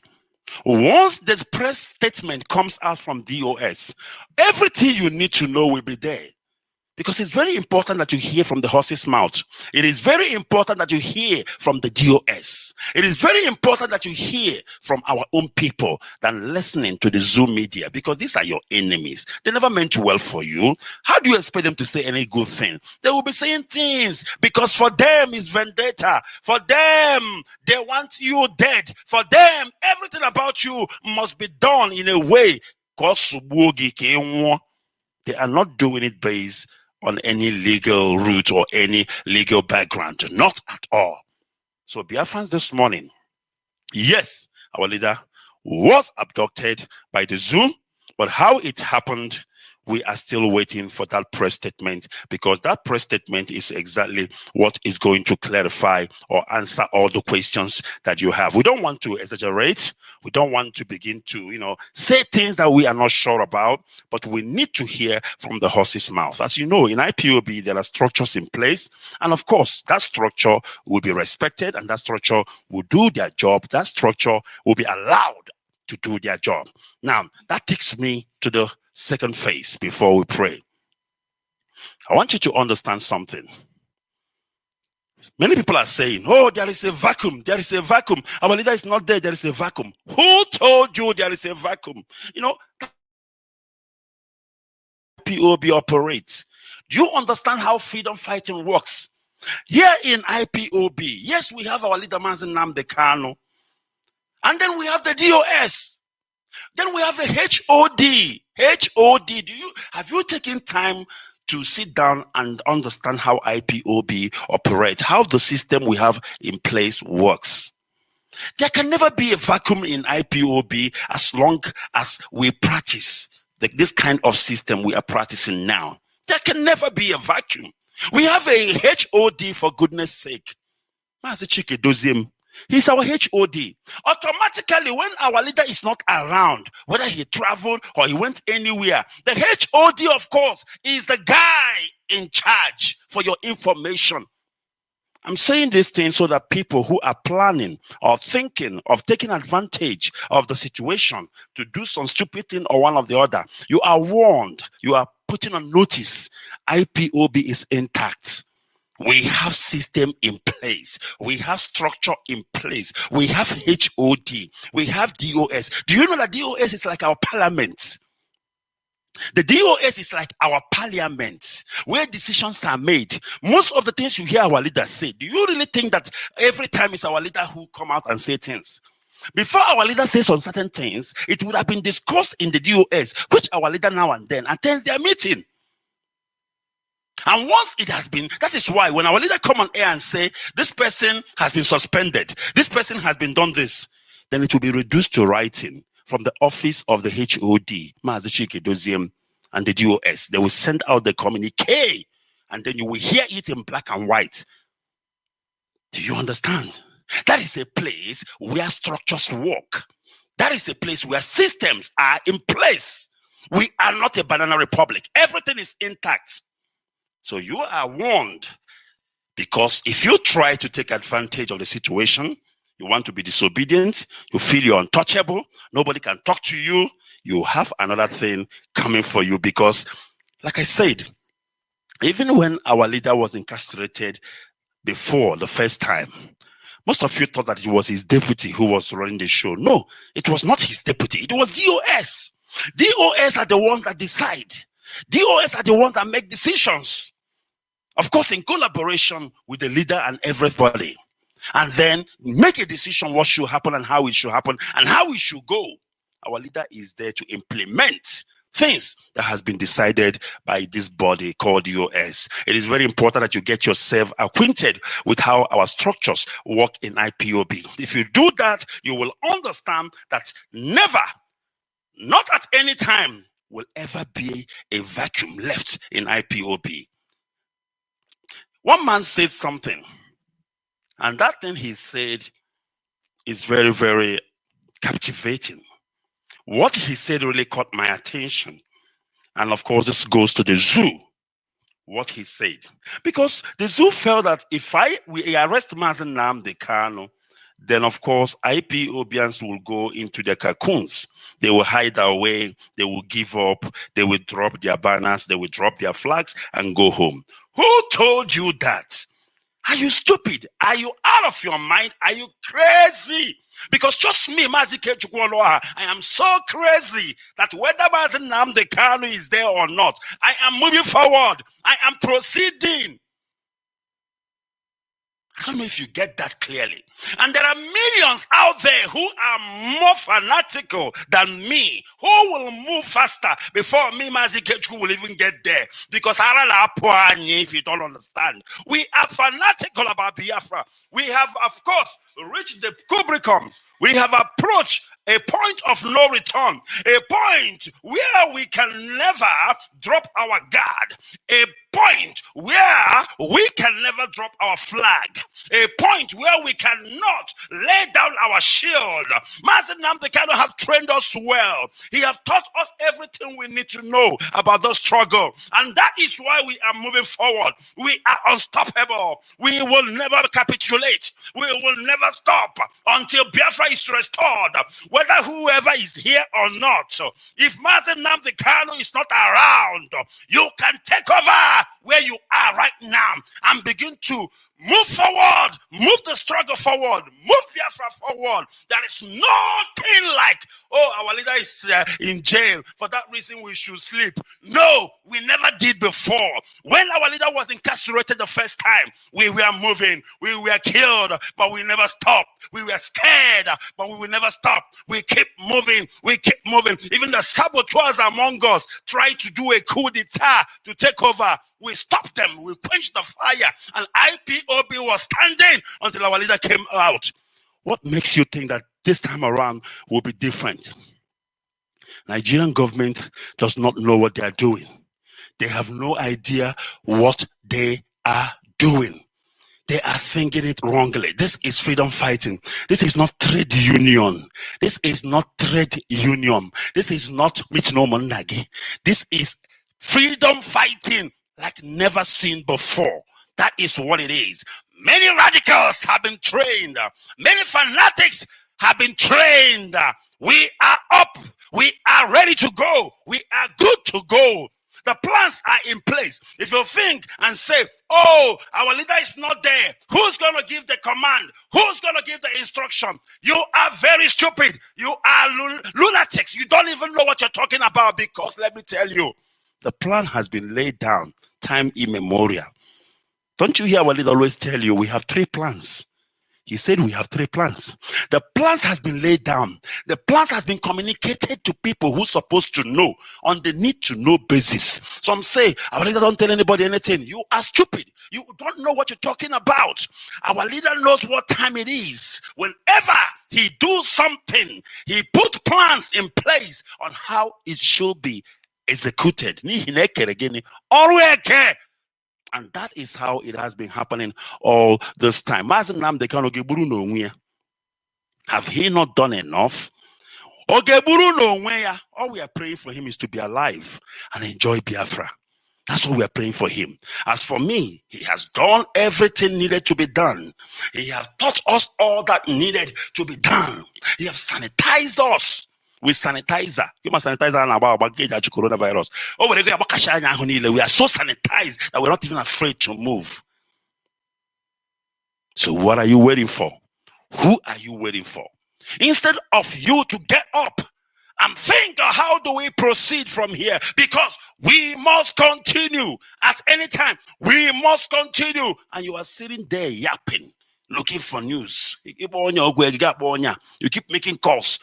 Once this press statement comes out from DOS, everything you need to know will be there. Because it's very important that you hear from the horse's mouth. It is very important that you hear from the DOS. It is very important that you hear from our own people than listening to the Zoom media, because these are your enemies. They never meant well for you. How do you expect them to say any good thing? They will be saying things because for them it's vendetta. For them, they want you dead. For them, everything about you must be done in a way. They are not doing it based on any legal route or any legal background. Not at all. So Biafrans this morning, yes, our leader was abducted by the Zoom, but how it happened, we are still waiting for that press statement, because that press statement is exactly what is going to clarify or answer all the questions that you have. We don't want to exaggerate. We don't want to begin to, say things that we are not sure about, but we need to hear from the horse's mouth. As you know, in IPOB, there are structures in place. And of course, that structure will be respected and that structure will do their job. That structure will be allowed to do their job. Now, that takes me to the second phase before we pray. I want you to understand something. Many people are saying, oh, there is a vacuum. There is a vacuum. Our leader is not there. There is a vacuum. Who told you there is a vacuum? IPOB operates. Do you understand how freedom fighting works? Here in IPOB, yes, we have our leader, MAZI Nnamdi Kanu. And then we have the DOS. Then we have a HOD. HOD. Have you taken time to sit down and understand how IPOB operates, how the system we have in place works? There can never be a vacuum in IPOB as long as we practice this kind of system we are practicing now. There can never be a vacuum. We have a HOD, for goodness sake. Maazị Doziem. He's our HOD. Automatically, when our leader is not around, whether he traveled or he went anywhere, the HOD, of course, is the guy in charge, for your information. I'm saying this thing so that people who are planning or thinking of taking advantage of the situation to do some stupid thing or one of the other, you are warned. You are putting on notice. IPOB is intact. We have system in place. We have structure in place. We have HOD. We have DOS. Do you know that DOS is like our parliament? The DOS is like our parliament, where decisions are made. Most of the things you hear our leaders say, do you really think that every time it's our leader who come out and say things? Before our leader says on certain things, it would have been discussed in the DOS, which our leader now and then attends their meeting. And once it has been, that is why when our leader come on air and say, this person has been suspended, this person has been done this, then it will be reduced to writing from the office of the HOD, Maazị Doziem, and the DOS. They will send out the communique, and then you will hear it in black and white. Do you understand? That is a place where structures work. That is a place where systems are in place. We are not a banana republic. Everything is intact. So you are warned, because if you try to take advantage of the situation, you want to be disobedient, you feel you're untouchable, nobody can talk to you, you have another thing coming for you. Because, like I said, even when our leader was incarcerated before the first time, most of you thought that it was his deputy who was running the show. No, it was not his deputy. It was DOS. DOS are the ones that decide. DOS are the ones that make decisions. Of course, in collaboration with the leader and everybody. And then make a decision what should happen and how it should happen and how it should go. Our leader is there to implement things that has been decided by this body called US. It is very important that you get yourself acquainted with how our structures work in IPOB. If you do that, you will understand that never, not at any time, will ever be a vacuum left in IPOB. One man said something, and that thing he said is very, very captivating. What he said really caught my attention. And of course, this goes to the zoo. What he said. Because the zoo felt that if we arrest Mazi Nnamdi Kanu, then of course IPOBians will go into their cocoons. They will hide away, they will give up, they will drop their banners, they will drop their flags and go home. Who told you that? Are you stupid? Are you out of your mind? Are you crazy? Because just me, Mazi Kechukwu, I am so crazy that whether Mazi Nnamdi Kanu is there or not, I am moving forward. I am proceeding. I don't know if you get that clearly. And there are millions out there who are more fanatical than me, who will move faster before me, Mazi Kechukwu, will even get there. Because if you don't understand, we are fanatical about Biafra. We have, of course, reached the Kubricum. We have approached a point of no return, a point where we can never drop our guard, a point where we can never drop our flag, a point where we cannot lay down our shield. Mazi Nnamdi Kanu have trained us well. He has taught us everything we need to know about the struggle, and that is why we are moving forward. We are unstoppable. We will never capitulate. We will never stop until Biafra is restored, whether whoever is here or not. So if Mazi Nnamdi Kanu is not around, you can take over where you are right now and begin to move forward, move the struggle forward, move Biafra forward. There is nothing like, oh, our leader is in jail. For that reason, we should sleep. No, we never did before. When our leader was incarcerated the first time, we were moving. We were killed, but we never stopped. We were scared, but we will never stop. We keep moving. We keep moving. Even the saboteurs among us tried to do a coup d'etat to take over. We stopped them. We quenched the fire. And IPOB was standing until our leader came out. What makes you think that this time around will be different? Nigerian government does not know what they are doing. They have no idea what they are doing. They are thinking it wrongly. This is freedom fighting. This is not trade union. This is not trade union. This is not Mitinomonagi. This is freedom fighting like never seen before. That is what it is. Many radicals have been trained. Many fanatics have been trained. We are up. We are ready to go. We are good to go. The plans are in place. If you think and say, oh, our leader is not there, who's going to give the command? Who's going to give the instruction? You are very stupid. You are lunatics. You don't even know what you're talking about, because let me tell you, the plan has been laid down time immemorial. Don't you hear our leader always tell you we have 3 plans? He said we have 3 plans. The plans has been laid down. The plans has been communicated to people who's supposed to know on the need to know basis. Some say, our leader don't tell anybody anything. You are stupid. You don't know what you're talking about. Our leader knows what time it is. Whenever he do something, he put plans in place on how it should be executed. And that is how it has been happening all this time. Mazi Nnamdi Kanu, have he not done enough? All we are praying for him is to be alive and enjoy Biafra. That's what we are praying for him. As for me, he has done everything needed to be done. He has taught us all that needed to be done. He has sanitized us with sanitizer. You must sanitize about coronavirus. We are so sanitized that we're not even afraid to move. So what are you waiting for? Who are you waiting for? Instead of you to get up and think, how do we proceed from here? Because we must continue at any time. We must continue. And you are sitting there yapping, looking for news. You keep making calls.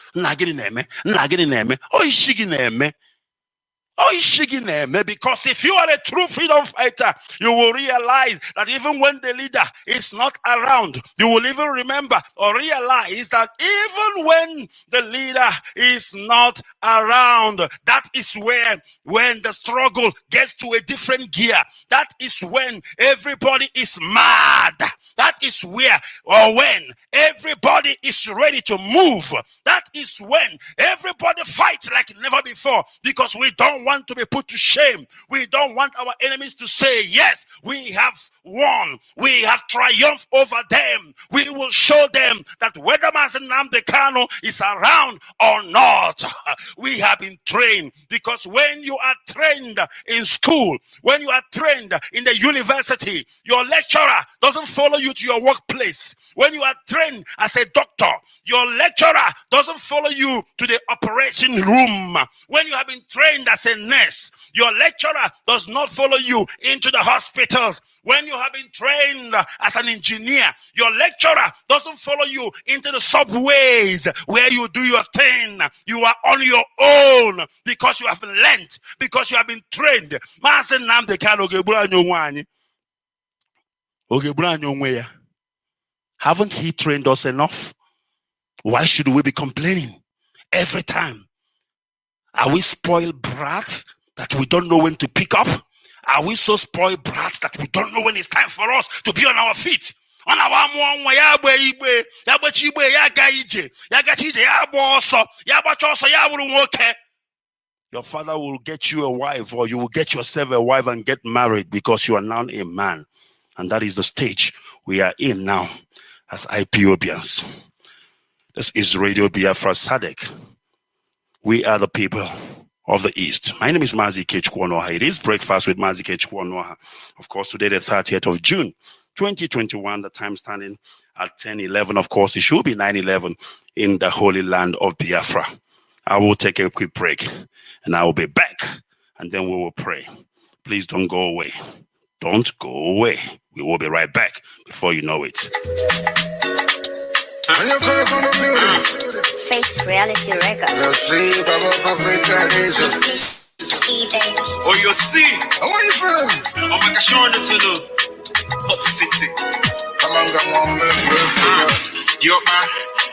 Because if you are a true freedom fighter, you will realize that even when the leader is not around, you will even remember or realize that even when the leader is not around, that is when the struggle gets to a different gear. That is when everybody is mad. That is where or when everybody is ready to move. That is when everybody fights like never before, because we don't want to be put to shame. We don't want our enemies to say, yes, we have won. We have triumphed over them. We will show them that whether Nnamdi Kanu is around or not, we have been trained. Because when you are trained in school, when you are trained in the university, your lecturer doesn't follow you to your workplace. When you are trained as a doctor, your lecturer doesn't follow you to the operation room. When you have been trained as a nurse, your lecturer does not follow you into the hospitals. When you have been trained as an engineer, your lecturer doesn't follow you into the subways where you do your thing. You are on your own because you have been learned, because you have been trained. Haven't he trained us enough? Why should we be complaining every time? Are we spoiled brats that we don't know when to pick up? Are we so spoiled brats that we don't know when it's time for us to be on our feet? On our your father will get you a wife, or you will get yourself a wife and get married because you are now a man. And that is the stage we are in now as IPOBians. This is Radio Biafra SADC. We are the people of the East. My name is MAZI Kechukwu. It is Breakfast with MAZI Kechukwu. Of course, today the 30th of June, 2021, the time standing at 10:11. Of course, it should be 9:11 in the holy land of Biafra. I will take a quick break and I will be back, and then we will pray. Please don't go away. Don't go away. We will be right back before you know it. Face Reality Records. Oh, you see? How are you feeling? Oh, my gosh, you're to the Pop City. Come on, man. Yo,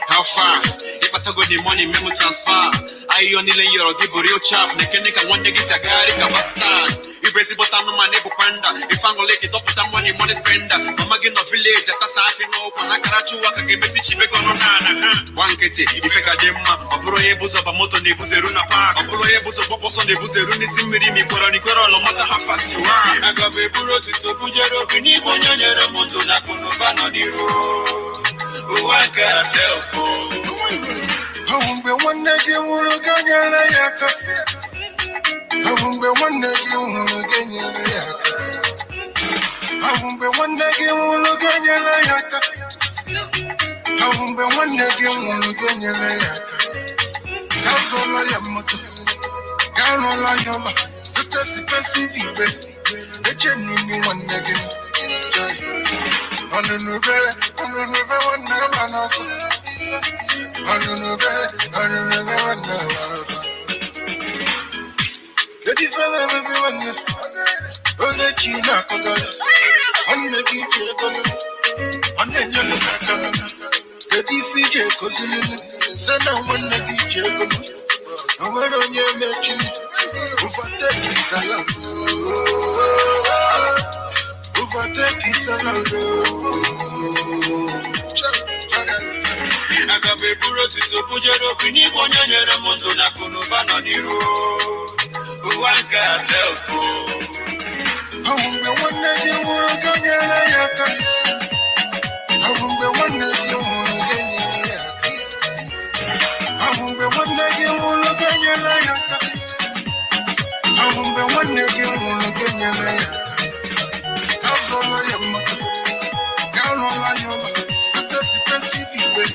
how far? If I go the money, memo transfer. I only lay your give real chap. Nekenika one day is a guy, a bastard. If I see what I'm my neighbor panda, if I'm gonna take it up with that money spender. I'm again a village at a sacking open. I can't you work again, message you on Nana. One kitty, if I got them, a broyebus of a motor neighbors, a runa park, a broyebus of a person, they was the runi simiri, Coronicola, no matter how fast you are. I got a buro to Pujero, Piniponia, Mondo Napono, the road. Work yourself. I won't be one day you will get your layaka. I won't be one day you will get your layaka. I won't be one day you will get your layaka. I won't be one day you will get your layaka. That's all I am. That's all I am. Just a passive way. The genuine one again. On the new one never I don't know that. The fella was the one that you knock on the kitchen. On the young the DFJ cousin, send out one that you check on. No matter on your matching, overtake his salad. Overtake his salad. I got a buro to Pujero, Piniponia, Mondo Napono, Bananiro. Who work yourself. I won't be one day you will get your layaka. I won't be one day you will get your layaka. I won't be one day you will get your layaka. I won't be one day you will get your layaka. That's all I am. Down all I am. That's the passive way.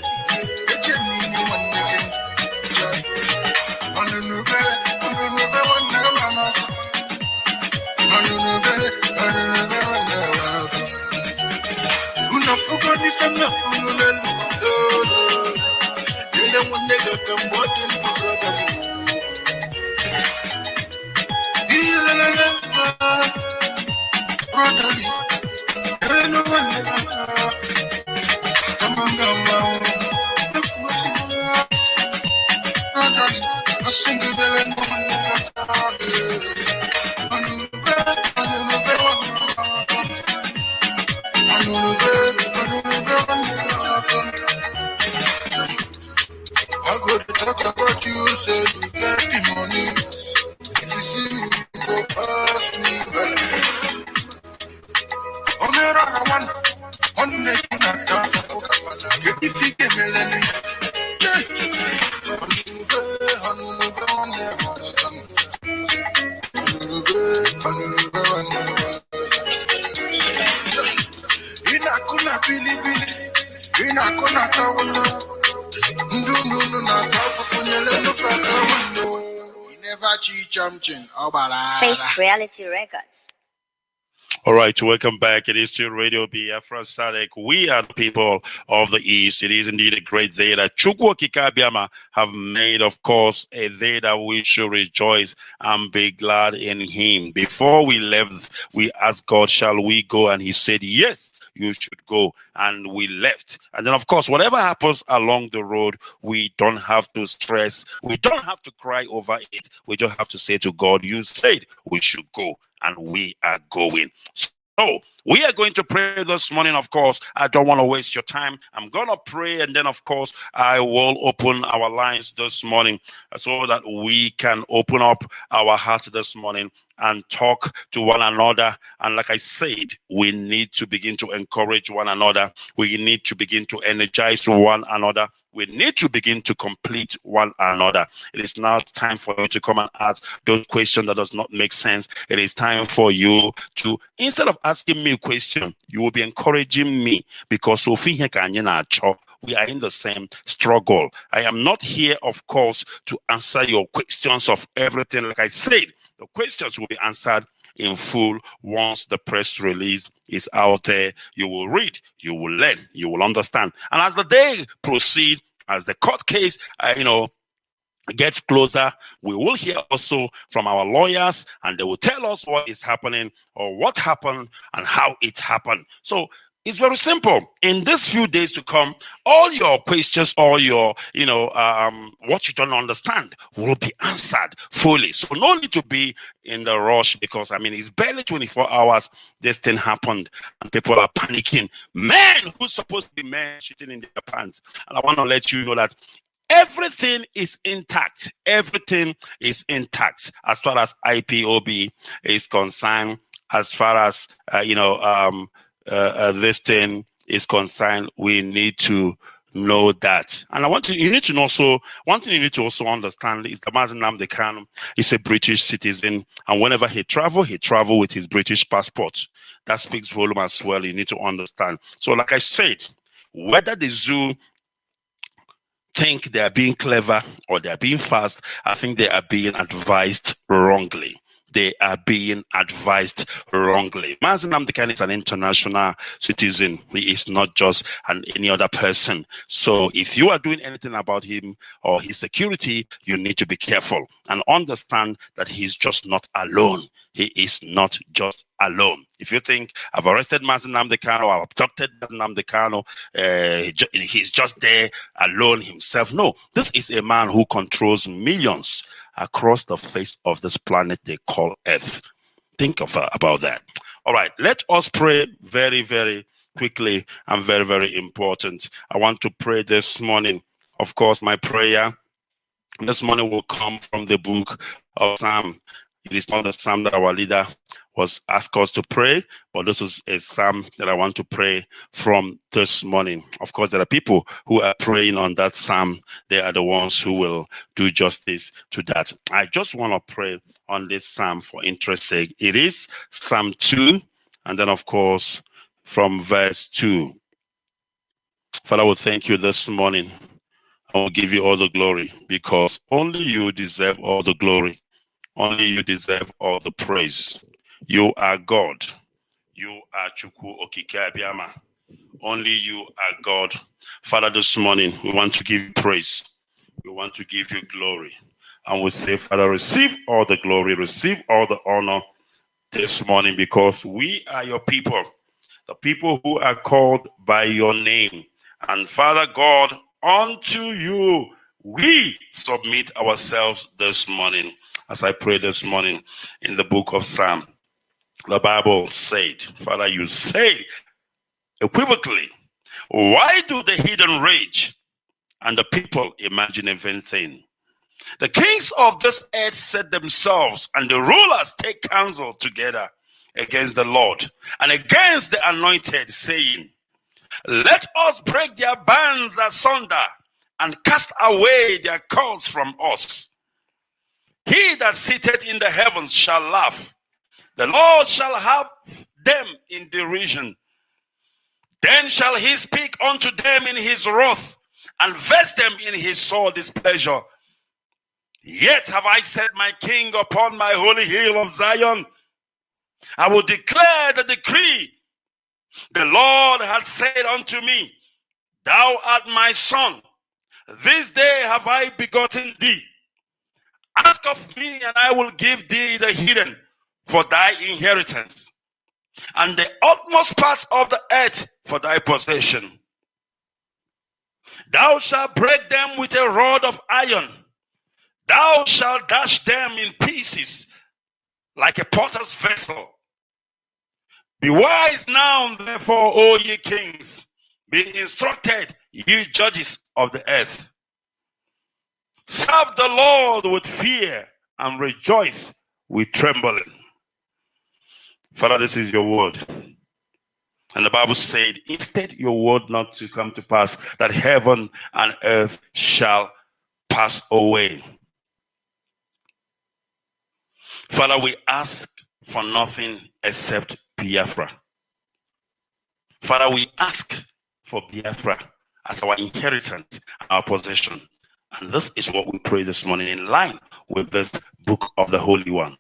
I go to talk about you, say you get the money. If you see me, you go pass me by. I'm here on one neck in a car. If you get me, let me. Inakuna pili pili, inakuna kawala. Face Reality Records. All right, welcome back. It is still Radio Biafra Satellite. We are the people of the East. It is indeed a great day that Chukwu Kikabiama have made, of course, a day that we should rejoice and be glad in him. Before we left, we asked God, shall we go? And he said, yes, you should go. And we left. And then, of course, whatever happens along the road, we don't have to stress. We don't have to cry over it. We just have to say to God, you said we should go. And we are going. So we are going to pray this morning. Of course, I don't want to waste your time. I'm going to pray, and then, of course, I will open our lines this morning so that we can open up our hearts this morning and talk to one another. And like I said, we need to begin to encourage one another. We need to begin to energize one another. We need to begin to complete one another. It is now time for you to come and ask those questions that does not make sense. It is time for you to, instead of asking me a question, you will be encouraging me, because we are in the same struggle. I am not here, of course, to answer your questions of everything. Like I said, the questions will be answered in full once the press release is out there. You will read, you will learn, you will understand. And as the day proceeds, as the court case, gets closer, we will hear also from our lawyers, and they will tell us what is happening or what happened and how it happened. So it's very simple. In these few days to come, all your questions, all your, what you don't understand will be answered fully. So no need to be in the rush, because, it's barely 24 hours. This thing happened and people are panicking. Men who's supposed to be men shitting in their pants. And I want to let you know that everything is intact. Everything is intact as far as IPOB is concerned, as far as, this thing is concerned. We need to know that. And you need to know, so one thing you need to also understand is that MAZI Nnamdi Kanu is a British citizen, and whenever he travel with his British passport. That speaks volume as well. You need to understand. So like I said, whether the zoo think they are being clever or they are being fast, I think they are being advised wrongly. They are being advised wrongly. MAZI Nnamdi Kanu is an international citizen. He is not just any other person. So if you are doing anything about him or his security, you need to be careful and understand that he's just not alone. He is not just alone. If you think I've arrested MAZI Nnamdi Kanu, I've abducted MAZI Nnamdi Kanu, he's just there alone himself. No, this is a man who controls millions across the face of this planet they call Earth. Think about that. All right, let us pray very, very quickly and very, very important. I want to pray this morning. Of course, my prayer this morning will come from the book of Psalm. It is not the psalm that our leader was asked us to pray, but this is a psalm that I want to pray from this morning. Of course, there are people who are praying on that psalm. They are the ones who will do justice to that. I just want to pray on this psalm for interest's sake. It is Psalm 2, and then, of course, from verse 2. Father, we thank you this morning. I will give you all the glory, because only you deserve all the glory. Only you deserve all the praise. You are God. You are Chukwu Okike Abiama. Only you are God. Father, this morning, we want to give you praise. We want to give you glory. And we say, Father, receive all the glory, receive all the honor. this morning because we are your people, the people who are called by your name. And Father God, unto you we submit ourselves this morning. As I pray this morning in the book of Psalm, the Bible said, Father, you said equivocally, why do the heathen rage and the people imagine a vain thing? The kings of this earth set themselves, and the rulers take counsel together against the Lord and against the anointed, saying, let us break their bands asunder and cast away their cords from us. He that sitteth in the heavens shall laugh. The Lord shall have them in derision. Then shall he speak unto them in his wrath, and vex them in his sore displeasure. Yet have I set my king upon my holy hill of Zion. I will declare the decree. The Lord hath said unto me, thou art my son. This day have I begotten thee. Ask of me, and I will give thee the hidden for thy inheritance, and the utmost parts of the earth for thy possession. Thou shalt break them with a rod of iron. Thou shalt dash them in pieces like a potter's vessel. Be wise now, therefore, O ye kings. Be instructed, ye judges of the earth. Serve the Lord with fear and rejoice with trembling. Father, this is your word. And the Bible said, instead your word not to come to pass, that heaven and earth shall pass away. Father, we ask for nothing except Biafra. Father, we ask for Biafra as our inheritance, our possession. And this is what we pray this morning in line with this book of the Holy One.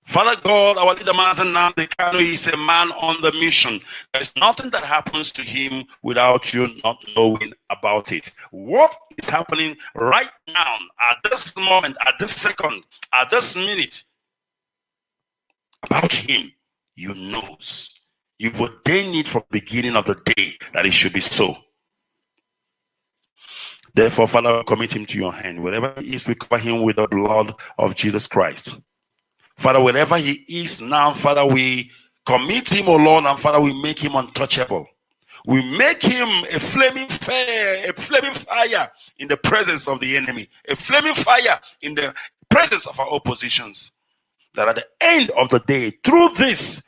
Father God, our leader MAZI Nnamdi Kanu is a man on the mission. There is nothing that happens to him without you not knowing about it. What is happening right now, at this moment, at this second, at this minute, about him, you knows. You've ordained it from the beginning of the day that it should be so. Therefore, Father, commit him to your hand. Wherever he is, we cover him with the blood of Jesus Christ. Father, wherever he is now, Father, we commit him, O Lord, and Father, we make him untouchable. We make him a flaming fire in the presence of the enemy, a flaming fire in the presence of our oppositions. That at the end of the day, through this,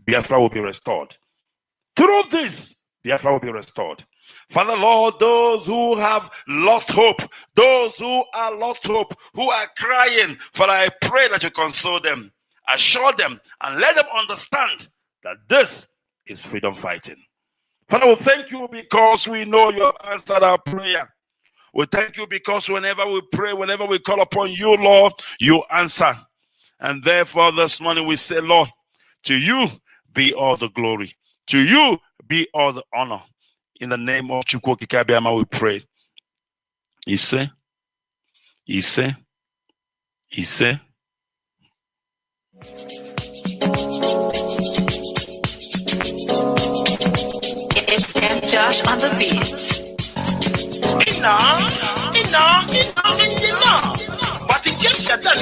Biafra will be restored. Through this, Biafra will be restored. Father, Lord, those who have lost hope, those who are lost hope, who are crying, Father, I pray that you console them, assure them, and let them understand that this is freedom fighting. Father, we thank you because we know you have answered our prayer. We thank you because whenever we pray, whenever we call upon you, Lord, you answer. And therefore, this morning we say, Lord, to you be all the glory. To you be all the honor. In the name of Chukwu Kikabiama, we pray. Ise. It's M. Josh on the beat. But in just shut down,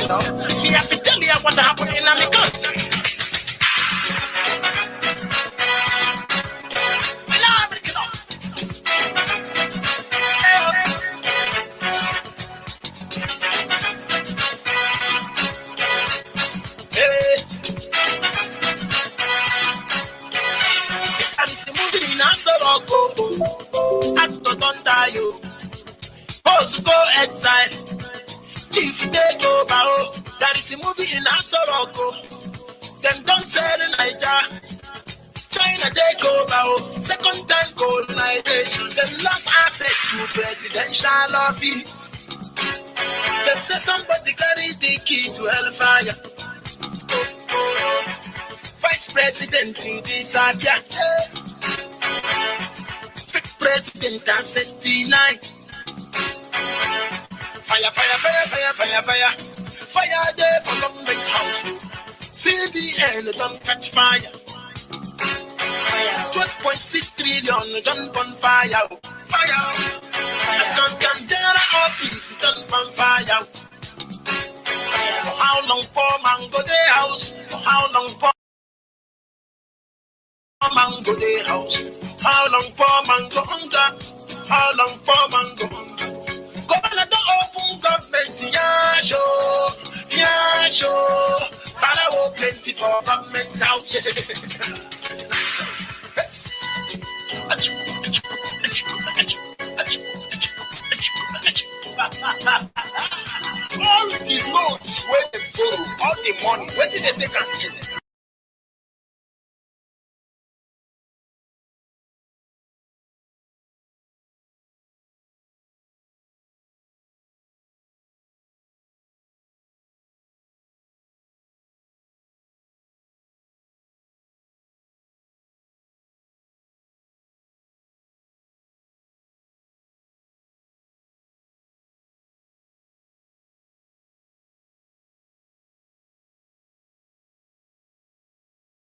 me have to tell you what happened in America. Go exile, chief take over. Oh, there is a movie in Asoroko. Them don't sell in Nigeria. China take over. Oh, second time colonization. Them lost access to presidential office. Them say somebody carry the key to hellfire. Vice president to disappear. Fake president can 69. Fire there for government house. CBN don't catch fire. 12.6 trillion don't on fire. Gandera office don't on fire. For how long poor man go the house? For how long poor man go the house? How long poor man go hunger? How long poor man go hunger? Gonna do open government, yeah, show. But I will plenty for government house. All the roads where they follow, all the money, where did they take and